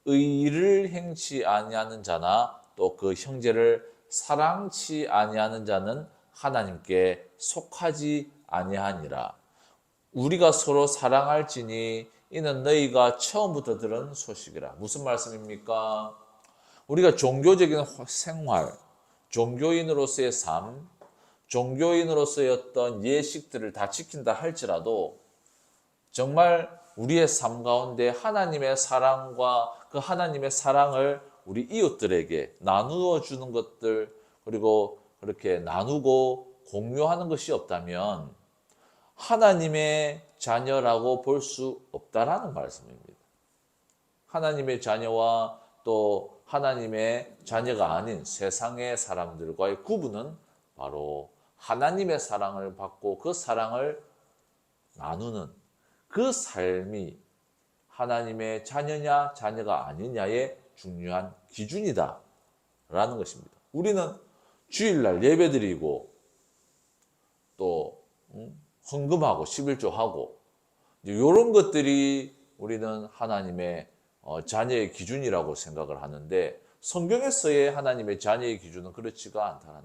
S1: 의를 행치 아니하는 자나 또 그 형제를 사랑치 아니하는 자는 하나님께 속하지 아니하니라. 우리가 서로 사랑할지니 이는 너희가 처음부터 들은 소식이라. 무슨 말씀입니까? 우리가 종교적인 생활, 종교인으로서의 삶, 종교인으로서의 어떤 예식들을 다 지킨다 할지라도 정말 우리의 삶 가운데 하나님의 사랑과 그 하나님의 사랑을 우리 이웃들에게 나누어 주는 것들, 그리고 그렇게 나누고 공유하는 것이 없다면 하나님의 자녀라고 볼 수 없다라는 말씀입니다. 하나님의 자녀와 또 하나님의 자녀가 아닌 세상의 사람들과의 구분은 바로 하나님의 사랑을 받고 그 사랑을 나누는 그 삶이 하나님의 자녀냐 자녀가 아니냐의 중요한 기준이다 라는 것입니다. 우리는 주일날 예배드리고 또 헌금하고 11조하고 이런 것들이 우리는 하나님의 자녀의 기준이라고 생각을 하는데 성경에서의 하나님의 자녀의 기준은 그렇지가 않다.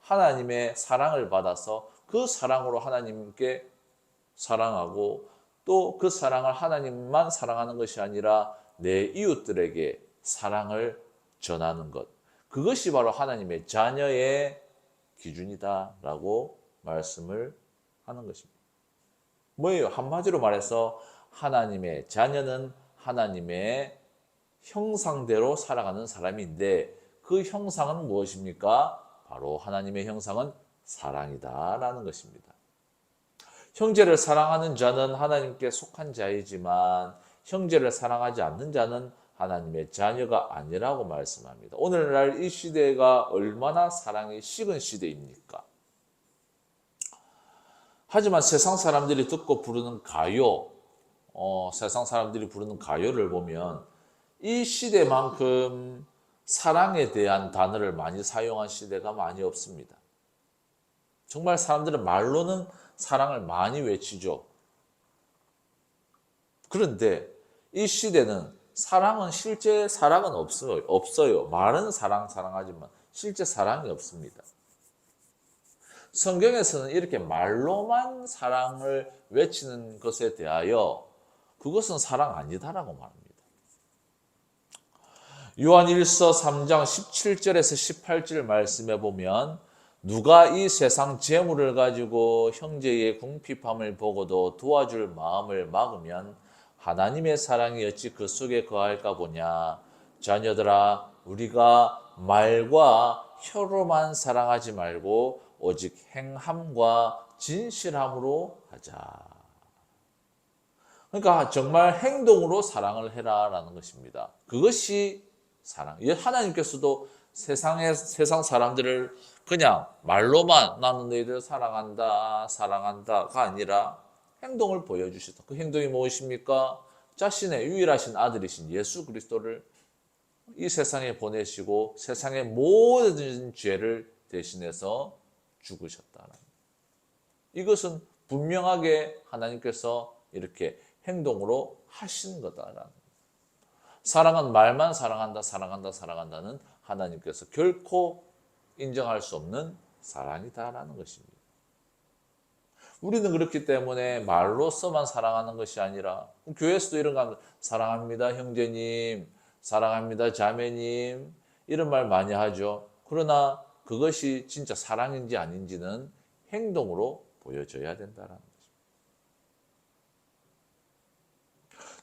S1: 하나님의 사랑을 받아서 그 사랑으로 하나님께 사랑하고 또 그 사랑을 하나님만 사랑하는 것이 아니라 내 이웃들에게 사랑을 전하는 것. 그것이 바로 하나님의 자녀의 기준이다라고 말씀을 하는 것입니다. 뭐예요? 한마디로 말해서 하나님의 자녀는 하나님의 형상대로 살아가는 사람인데 그 형상은 무엇입니까? 바로 하나님의 형상은 사랑이다라는 것입니다. 형제를 사랑하는 자는 하나님께 속한 자이지만 형제를 사랑하지 않는 자는 하나님의 자녀가 아니라고 말씀합니다. 오늘날 이 시대가 얼마나 사랑이 식은 시대입니까? 하지만 세상 사람들이 듣고 부르는 가요, 세상 사람들이 부르는 가요를 보면 이 시대만큼 사랑에 대한 단어를 많이 사용한 시대가 많이 없습니다. 정말 사람들은 말로는 사랑을 많이 외치죠. 그런데 이 시대는 실제 사랑은 없어요. 말은 사랑하지만 실제 사랑이 없습니다. 성경에서는 이렇게 말로만 사랑을 외치는 것에 대하여 그것은 사랑 아니다라고 말합니다. 요한 1서 3장 17절에서 18절 말씀해 보면 누가 이 세상 재물을 가지고 형제의 궁핍함을 보고도 도와줄 마음을 막으면 하나님의 사랑이 어찌 그 속에 거할까 보냐. 자녀들아, 우리가 말과 혀로만 사랑하지 말고 오직 행함과 진실함으로 하자. 그러니까 정말 행동으로 사랑을 해라라는 것입니다. 그것이 사랑. 하나님께서도 세상 사람들을 그냥 말로만 나는 너희들 사랑한다, 사랑한다가 아니라 행동을 보여주셨다. 그 행동이 무엇입니까? 자신의 유일하신 아들이신 예수 그리스도를 이 세상에 보내시고 세상의 모든 죄를 대신해서 죽으셨다는. 이것은 분명하게 하나님께서 이렇게 행동으로 하신 거다라는. 사랑은 말만 사랑한다, 사랑한다, 사랑한다는 하나님께서 결코 인정할 수 없는 사랑이다라는 것입니다. 우리는 그렇기 때문에 말로서만 사랑하는 것이 아니라 교회에서도 이런 거 합니다. 사랑합니다, 형제님. 사랑합니다, 자매님. 이런 말 많이 하죠. 그러나 그것이 진짜 사랑인지 아닌지는 행동으로 보여줘야 된다는 것입니다.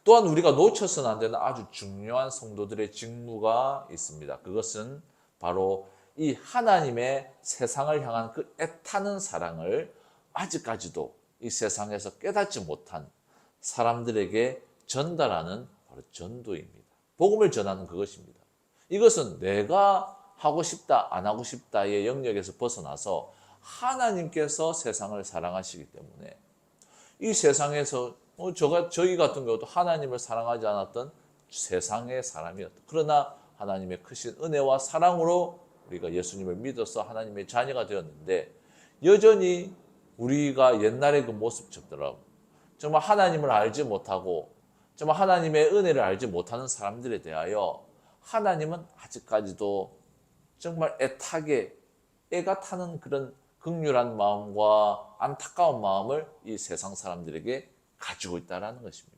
S1: 또한 우리가 놓쳐서는 안 되는 아주 중요한 성도들의 직무가 있습니다. 그것은 바로 이 하나님의 세상을 향한 그 애타는 사랑을 아직까지도 이 세상에서 깨닫지 못한 사람들에게 전달하는 바로 전도입니다. 복음을 전하는 그것입니다. 이것은 내가 하고 싶다, 안 하고 싶다의 영역에서 벗어나서 하나님께서 세상을 사랑하시기 때문에 이 세상에서 저희 같은 경우도 하나님을 사랑하지 않았던 세상의 사람이었다. 그러나 하나님의 크신 은혜와 사랑으로 우리가 예수님을 믿어서 하나님의 자녀가 되었는데 여전히 우리가 옛날의 그 모습처럼 정말 하나님을 알지 못하고 정말 하나님의 은혜를 알지 못하는 사람들에 대하여 하나님은 아직까지도 정말 애타게 애가 타는 그런 긍휼한 마음과 안타까운 마음을 이 세상 사람들에게 가지고 있다는 것입니다.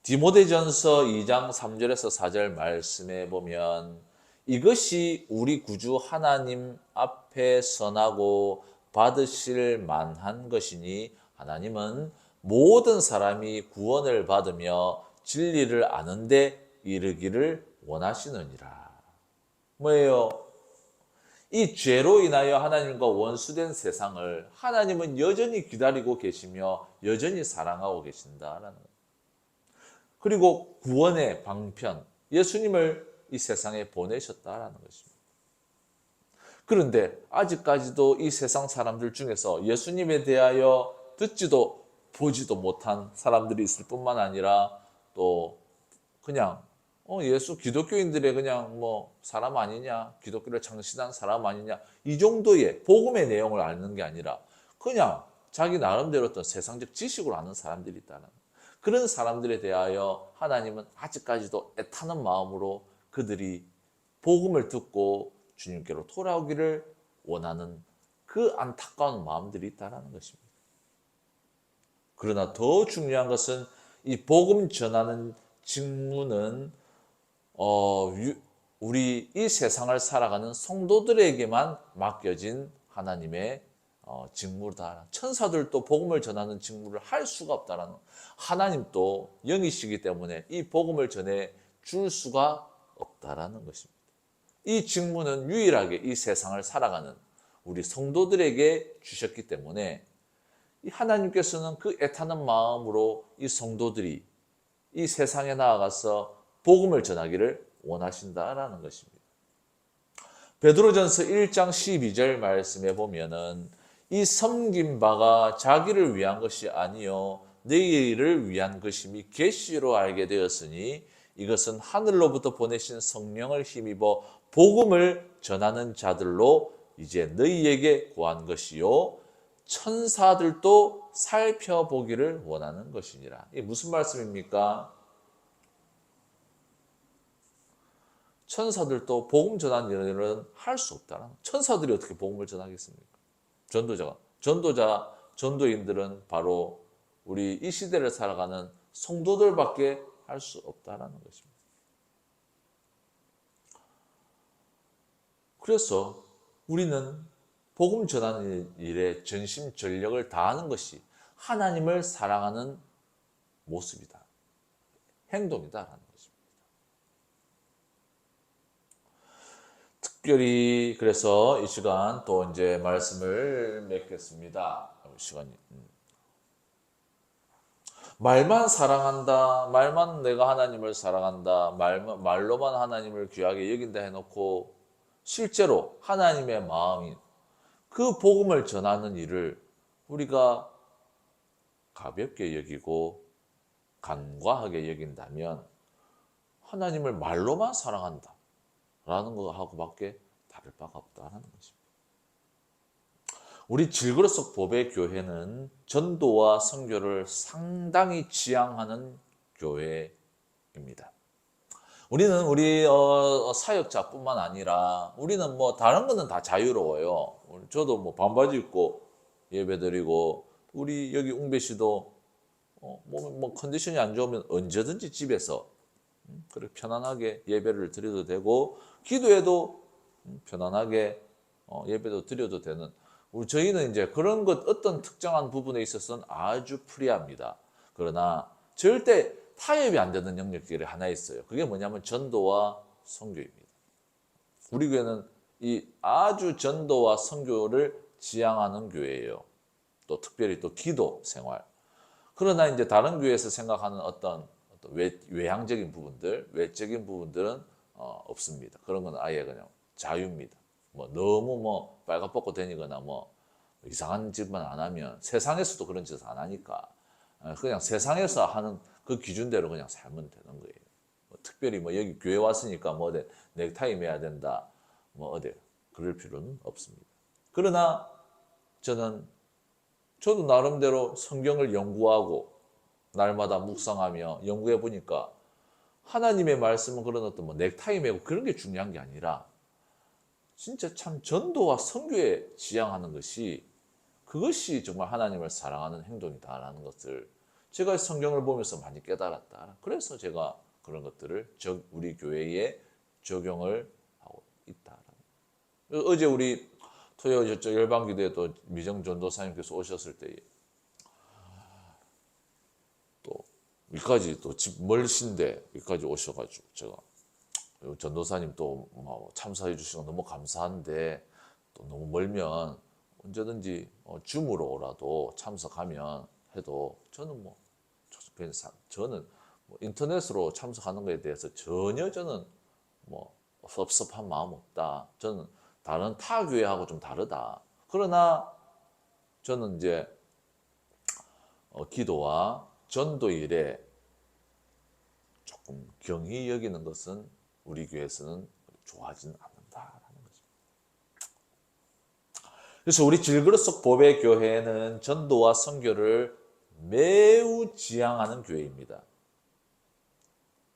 S1: 디모데전서 2장 3절에서 4절 말씀에 보면 이것이 우리 구주 하나님 앞에 선하고 받으실 만한 것이니 하나님은 모든 사람이 구원을 받으며 진리를 아는 데 이르기를 원하시느니라. 뭐예요? 이 죄로 인하여 하나님과 원수된 세상을 하나님은 여전히 기다리고 계시며 여전히 사랑하고 계신다라는 거예요. 그리고 구원의 방편, 예수님을 이 세상에 보내셨다라는 것입니다. 그런데 아직까지도 이 세상 사람들 중에서 예수님에 대하여 듣지도 보지도 못한 사람들이 있을 뿐만 아니라 또 그냥 예수 기독교인들의 그냥 뭐 사람 아니냐, 기독교를 창시한 사람 아니냐, 이 정도의 복음의 내용을 아는 게 아니라 그냥 자기 나름대로 어떤 세상적 지식으로 아는 사람들이 있다는 그런 사람들에 대하여 하나님은 아직까지도 애타는 마음으로 그들이 복음을 듣고 주님께로 돌아오기를 원하는 그 안타까운 마음들이 있다는 것입니다. 그러나 더 중요한 것은 이 복음 전하는 직무는 우리 이 세상을 살아가는 성도들에게만 맡겨진 하나님의 직무다. 천사들도 복음을 전하는 직무를 할 수가 없다라는, 하나님도 영이시기 때문에 이 복음을 전해 줄 수가 없다라는 것입니다. 이 직무는 유일하게 이 세상을 살아가는 우리 성도들에게 주셨기 때문에 하나님께서는 그 애타는 마음으로 이 성도들이 이 세상에 나아가서 복음을 전하기를 원하신다라는 것입니다. 베드로전서 1장 12절 말씀에 보면은 이 섬긴 바가 자기를 위한 것이 아니요 너희를 위한 것임이 계시로 알게 되었으니 이것은 하늘로부터 보내신 성령을 힘입어 복음을 전하는 자들로 이제 너희에게 구한 것이요 천사들도 살펴보기를 원하는 것이니라. 이게 무슨 말씀입니까? 천사들도 복음 전하는 일은 할 수 없다는. 천사들이 어떻게 복음을 전하겠습니까? 전도인들은 바로 우리 이 시대를 살아가는 성도들밖에 할 수 없다는 것입니다. 그래서 우리는 복음 전하는 일에 전심 전력을 다하는 것이 하나님을 사랑하는 모습이다. 행동이다라는 것입니다. 특별히 그래서 이 시간 또 이제 말씀을 맺겠습니다. 시간이 말만 사랑한다, 말만 내가 하나님을 사랑한다, 말로만 하나님을 귀하게 여긴다 해놓고 실제로 하나님의 마음인 그 복음을 전하는 일을 우리가 가볍게 여기고 간과하게 여긴다면 하나님을 말로만 사랑한다 라는 거하고밖에 다를 바가 없다는 것입니다. 우리 질그릇속 보배 교회는 전도와 선교를 상당히 지향하는 교회입니다. 우리는 우리 사역자뿐만 아니라 우리는 뭐 다른 거는 다 자유로워요. 저도 뭐 반바지 입고 예배드리고 우리 여기 웅배 씨도 뭐 컨디션이 안 좋으면 언제든지 집에서 그렇게 편안하게 예배를 드려도 되고 기도해도 편안하게 예배도 드려도 되는 저희는 이제 그런 것 어떤 특정한 부분에 있어서는 아주 프리합니다. 그러나 절대 타협이 안 되는 영역들이 하나 있어요. 그게 뭐냐면 전도와 선교입니다. 우리 교회는 이 아주 전도와 선교를 지향하는 교회예요. 또 특별히 또 기도 생활. 그러나 이제 다른 교회에서 생각하는 어떤 외향적인 부분들, 외적인 부분들은 없습니다. 그런 건 아예 그냥 자유입니다. 뭐 너무 뭐 빨갛벗고 다니거나 뭐 이상한 짓만 안 하면 세상에서도 그런 짓을 안 하니까 그냥 세상에서 하는 그 기준대로 그냥 살면 되는 거예요. 뭐 특별히 뭐 여기 교회 왔으니까 뭐 어디 넥타이 매야 된다, 뭐 어디 그럴 필요는 없습니다. 그러나 저도 나름대로 성경을 연구하고 날마다 묵상하며 연구해 보니까 하나님의 말씀은 그런 어떤 뭐 넥타이 매고 그런 게 중요한 게 아니라 진짜 참 전도와 선교에 지향하는 것이 그것이 정말 하나님을 사랑하는 행동이다라는 것을 제가 성경을 보면서 많이 깨달았다. 그래서 제가 그런 것들을 우리 교회에 적용을 하고 있다. 어제 우리 토요일 열방기도에 또 미정 전도사님께서 오셨을 때에 또 여기까지 또 집 멀신데 여기까지 오셔가지고 제가 전도사님 또 참석해 주시는 거 너무 감사한데 또 너무 멀면 언제든지 줌으로라도 참석하면 해도 저는 인터넷으로 참석하는 것에 대해서 전혀 저는 섭섭한 마음 없다. 저는 다른 타 교회하고 좀 다르다. 그러나 저는 이제 기도와 전도 일에 조금 경히 여기는 것은 우리 교회에서는 좋아하지는 않는다라는 거죠. 그래서 우리 질그릇속 보배 교회는 전도와 선교를 매우 지향하는 교회입니다.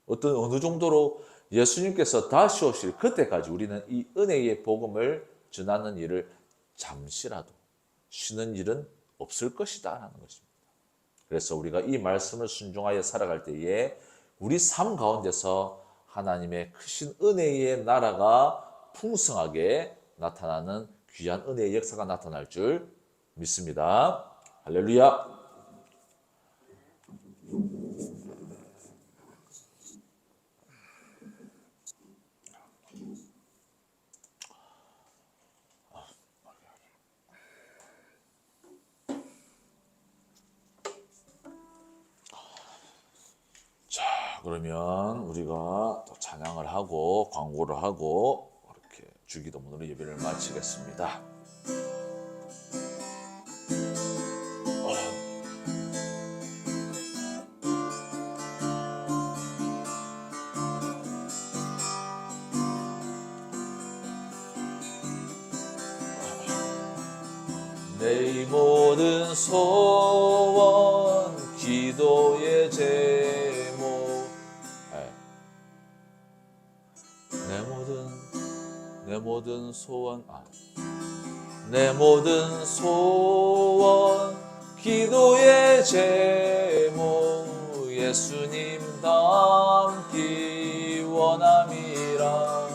S1: 어느 정도로 예수님께서 다시 오실 그때까지 우리는 이 은혜의 복음을 전하는 일을 잠시라도 쉬는 일은 없을 것이다 라는 것입니다. 그래서 우리가 이 말씀을 순종하여 살아갈 때에 우리 삶 가운데서 하나님의 크신 은혜의 나라가 풍성하게 나타나는 귀한 은혜의 역사가 나타날 줄 믿습니다. 할렐루야. 그러면 우리가 또 찬양을 하고 광고를 하고 이렇게 주기도문으로 예배를 마치겠습니다. 내 모든 소원 기도의 제목 내 모든 소원 내 모든 소원 기도의 제목 예수님 닮기 원함이라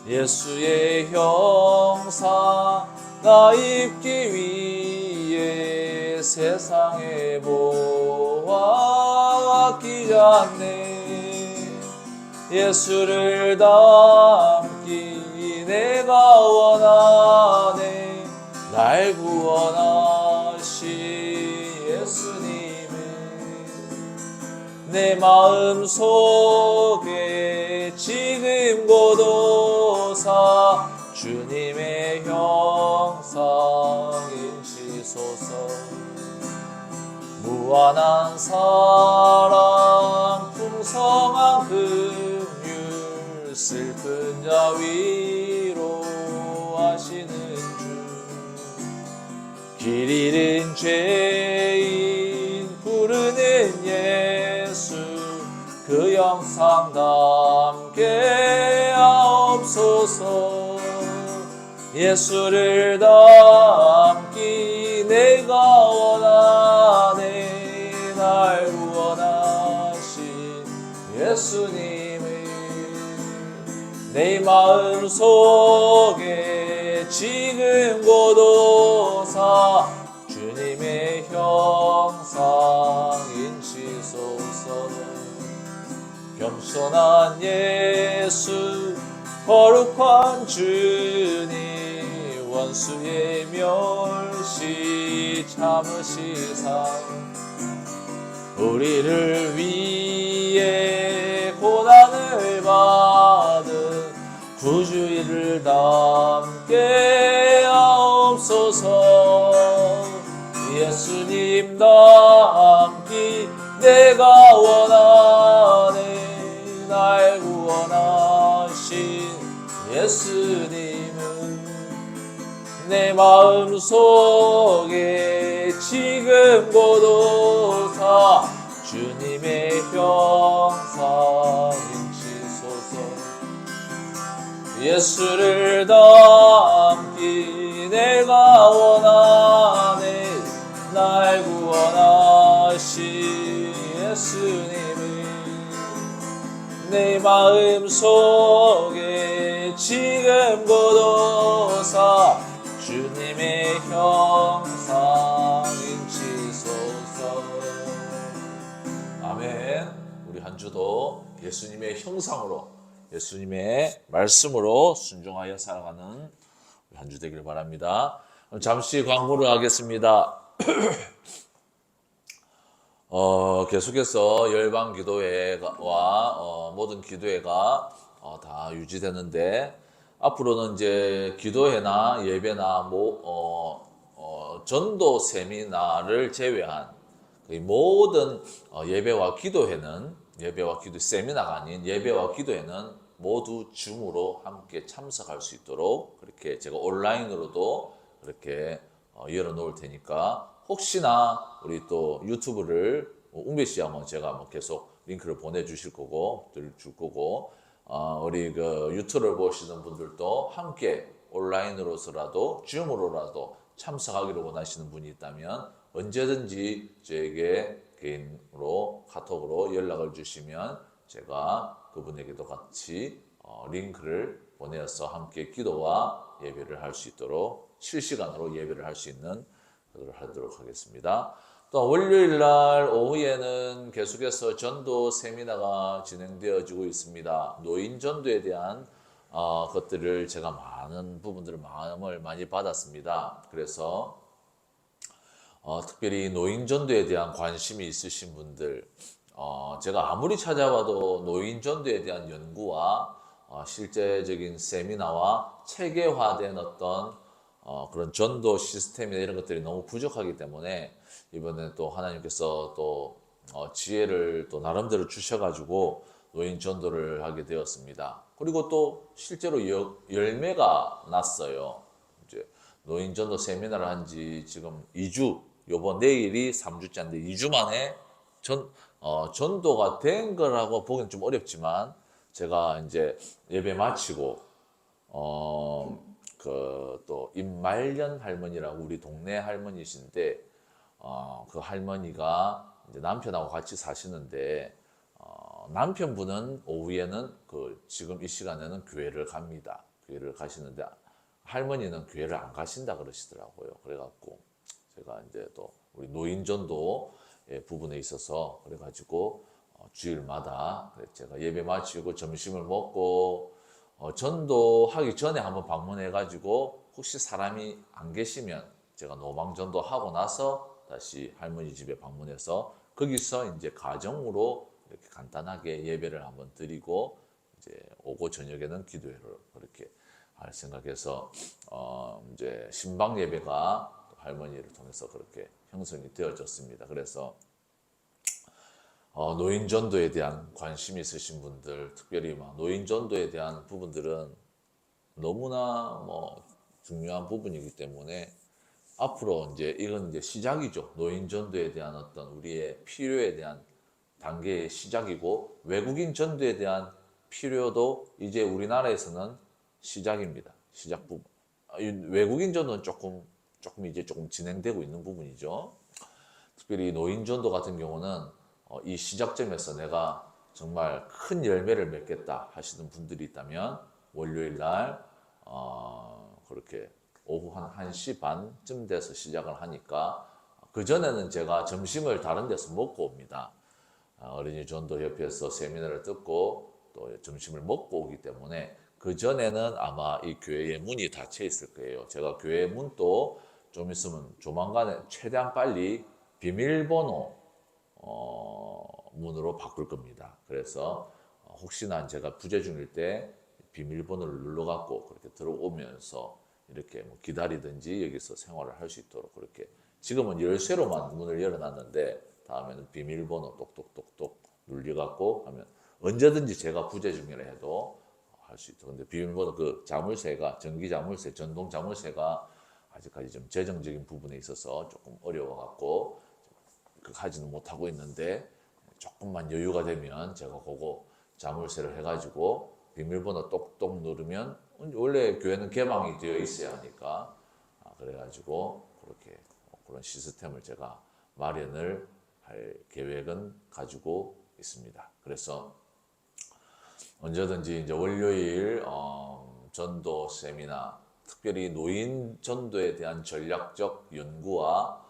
S1: 예수의 형상 나 입기 위해 세상에 보아 아끼지 않네. 예수를 닮기 내가 원하네. 날 구원하신 예수님을 내 마음 속에 지금 고도사 주님의 형상 인치소서. 무한한 사랑 풍성한 긍휼 슬픈 자 위로하시는 주. 길 잃은 죄인 부르는 예수 그 형상 담게 하옵소서. 예수를 닮기 내가 원하네. 날 구원하신 예수님을 내 마음 속에 지금 고도사 주님의 형상 인치소서. 겸손한 예수 거룩한 주님 원수의 멸시 참으시사 우리를 위해 고난을 받은 구주를 담게 하옵소서. 예수님 닮기 내가 원하네. 날 구원하신 예수님은 내 마음 속에 지금 고도사 주님의 형상 인치소서. 예수를 닮기 내가 원하네. 날 구원하신 예수님을 내 마음 속에 지금 고도사 주님의 형상 인치소서. 아멘. 우리 한 주도 예수님의 형상으로 예수님의 말씀으로 순종하여 살아가는 한 주 되기를 바랍니다. 잠시 광고를 하겠습니다. 계속해서 열방 기도회와 모든 기도회가 다 유지되는데 앞으로는 이제 기도회나 예배나 전도 세미나를 제외한 거의 모든 예배와 기도회는 예배와 기도 세미나가 아닌 예배와 기도회는 모두 줌으로 함께 참석할 수 있도록 그렇게 제가 온라인으로도 그렇게 열어놓을 테니까 혹시나 우리 또 유튜브를 웅배 씨 한번 제가 계속 링크를 보내주실 거고 줄 거고 우리 그 유튜브를 보시는 분들도 함께 온라인으로서라도 줌으로라도 참석하기를 원하시는 분이 있다면 언제든지 저에게 개인으로 카톡으로 연락을 주시면 제가 그분에게도 같이 링크를 보내서 함께 기도와 예배를 할 수 있도록 실시간으로 예배를 할 수 있는 그걸 하도록 하겠습니다. 또 월요일 날 오후에는 계속해서 전도 세미나가 진행되어지고 있습니다. 노인 전도에 대한 것들을 제가 많은 부분들을 마음을 많이 받았습니다. 그래서 특별히 노인 전도에 대한 관심이 있으신 분들 제가 아무리 찾아봐도 노인 전도에 대한 연구와 실제적인 세미나와 체계화된 어떤 그런 전도 시스템이나 이런 것들이 너무 부족하기 때문에 이번에 또 하나님께서 또 지혜를 또 나름대로 주셔가지고 노인 전도를 하게 되었습니다. 그리고 또 실제로 열매가 났어요. 이제 노인 전도 세미나를 한 지 지금 2주, 요번 내일이 3주째인데 2주 만에 전도가 된 거라고 보기는 좀 어렵지만 제가 이제 예배 마치고 또 임말년 할머니라고 우리 동네 할머니신데 그 할머니가 이제 남편하고 같이 사시는데 남편분은 오후에는 지금 이 시간에는 교회를 갑니다. 교회를 가시는데 할머니는 교회를 안 가신다 그러시더라고요. 그래갖고 제가 이제 또 우리 노인전도 부분에 있어서 그래가지고 주일마다 제가 예배 마치고 점심을 먹고 전도하기 전에 한번 방문해가지고 혹시 사람이 안 계시면 제가 노방전도 하고 나서 다시 할머니 집에 방문해서 거기서 이제 가정으로 이렇게 간단하게 예배를 한번 드리고 이제 오고 저녁에는 기도회를 그렇게 할 생각해서 이제 신방 예배가 할머니를 통해서 그렇게 형성이 되어졌습니다. 그래서 노인 전도에 대한 관심이 있으신 분들, 특별히 막 노인 전도에 대한 부분들은 너무나 뭐 중요한 부분이기 때문에 앞으로 이제 이건 이제 시작이죠. 노인 전도에 대한 어떤 우리의 필요에 대한 단계의 시작이고 외국인 전도에 대한 필요도 이제 우리나라에서는 시작입니다. 시작 부분. 외국인 전도는 조금 이제 조금 진행되고 있는 부분이죠. 특별히 노인 전도 같은 경우는 이 시작점에서 내가 정말 큰 열매를 맺겠다 하시는 분들이 있다면 월요일 날 그렇게 오후 한 1시 반쯤 돼서 시작을 하니까 그전에는 제가 점심을 다른 데서 먹고 옵니다. 어린이 전도협회에서 세미나를 듣고 또 점심을 먹고 오기 때문에 그전에는 아마 이 교회의 문이 닫혀 있을 거예요. 제가 교회 문도 좀 있으면 조만간에 최대한 빨리 비밀번호 문으로 바꿀 겁니다. 그래서 혹시나 제가 부재 중일 때 비밀번호를 눌러갖고 그렇게 들어오면서 이렇게 뭐 기다리든지 여기서 생활을 할 수 있도록 그렇게 지금은 열쇠로만 문을 열어놨는데 다음에는 비밀번호 똑똑똑똑 눌려갖고 하면 언제든지 제가 부재 중이라 해도 할 수 있죠. 근데 비밀번호 그 자물쇠가 전기 자물쇠, 전동 자물쇠가 아직까지 좀 재정적인 부분에 있어서 조금 어려워갖고 하지는 못하고 있는데 조금만 여유가 되면 제가 그거 자물쇠를 해가지고 비밀번호 똑똑 누르면 원래 교회는 개방이 되어 있어야 하니까 그래가지고 그렇게 그런 시스템을 제가 마련을 할 계획은 가지고 있습니다. 그래서 언제든지 이제 월요일 전도 세미나 특별히 노인 전도에 대한 전략적 연구와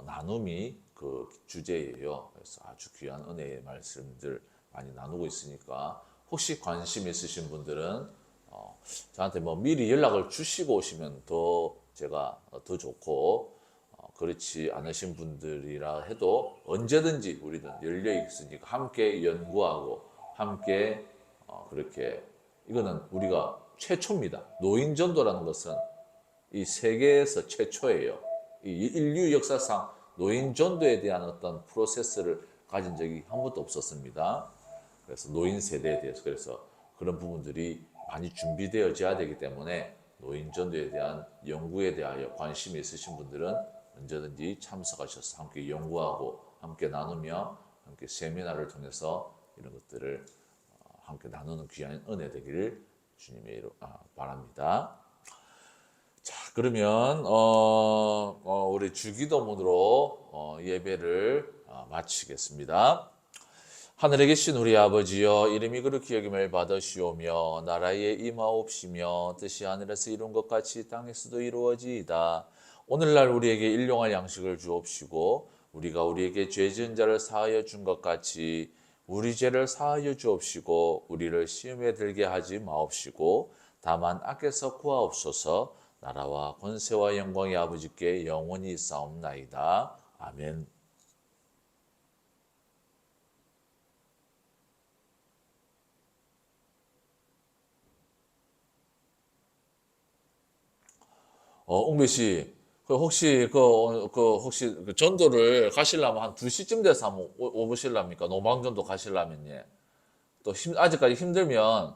S1: 나눔이 그 주제예요. 그래서 아주 귀한 은혜의 말씀들 많이 나누고 있으니까 혹시 관심 있으신 분들은 저한테 뭐 미리 연락을 주시고 오시면 더 제가 더 좋고 그렇지 않으신 분들이라 해도 언제든지 우리는 열려 있으니까 함께 연구하고 함께 그렇게 이거는 우리가 최초입니다. 노인 전도라는 것은 이 세계에서 최초예요. 이 인류 역사상 노인 전도에 대한 어떤 프로세스를 가진 적이 한 번도 없었습니다. 그래서 노인 세대에 대해서 그래서 그런 부분들이 많이 준비되어져야 되기 때문에 노인 전도에 대한 연구에 대하여 관심이 있으신 분들은 언제든지 참석하셔서 함께 연구하고 함께 나누며 함께 세미나를 통해서 이런 것들을 함께 나누는 귀한 은혜 되기를 주님의 이름 바랍니다. 자, 그러면 우리 주기도문으로 예배를 마치겠습니다. 하늘에 계신 우리 아버지여, 이름이 그렇게 여김을 받으시오며 나라에 임하옵시며 뜻이 하늘에서 이룬 것 같이 땅에서도 이루어지이다. 오늘날 우리에게 일용할 양식을 주옵시고 우리가 우리에게 죄 지은 자를 사하여 준 것 같이 우리 죄를 사하여 주옵시고 우리를 시험에 들게 하지 마옵시고 다만 악에서 구하옵소서. 나라와 권세와 영광이 아버지께 영원히 있사옵나이다. 아멘. 웅배 씨, 혹시 혹시 전도를 가시려면 한 2시쯤 돼서 한번 오보실랍니까? 노방전도 가시려면 예. 또 아직까지 힘들면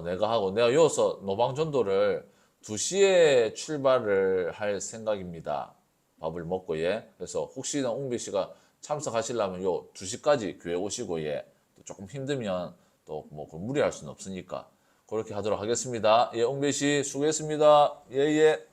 S1: 내가 여기서 노방전도를 2시에 출발을 할 생각입니다. 밥을 먹고 예. 그래서 혹시나 웅배 씨가 참석하시려면 요 2시까지 교회 오시고 예. 또 조금 힘들면 또 뭐 무리할 수는 없으니까 그렇게 하도록 하겠습니다. 예, 웅배 씨 수고했습니다. 예, 예.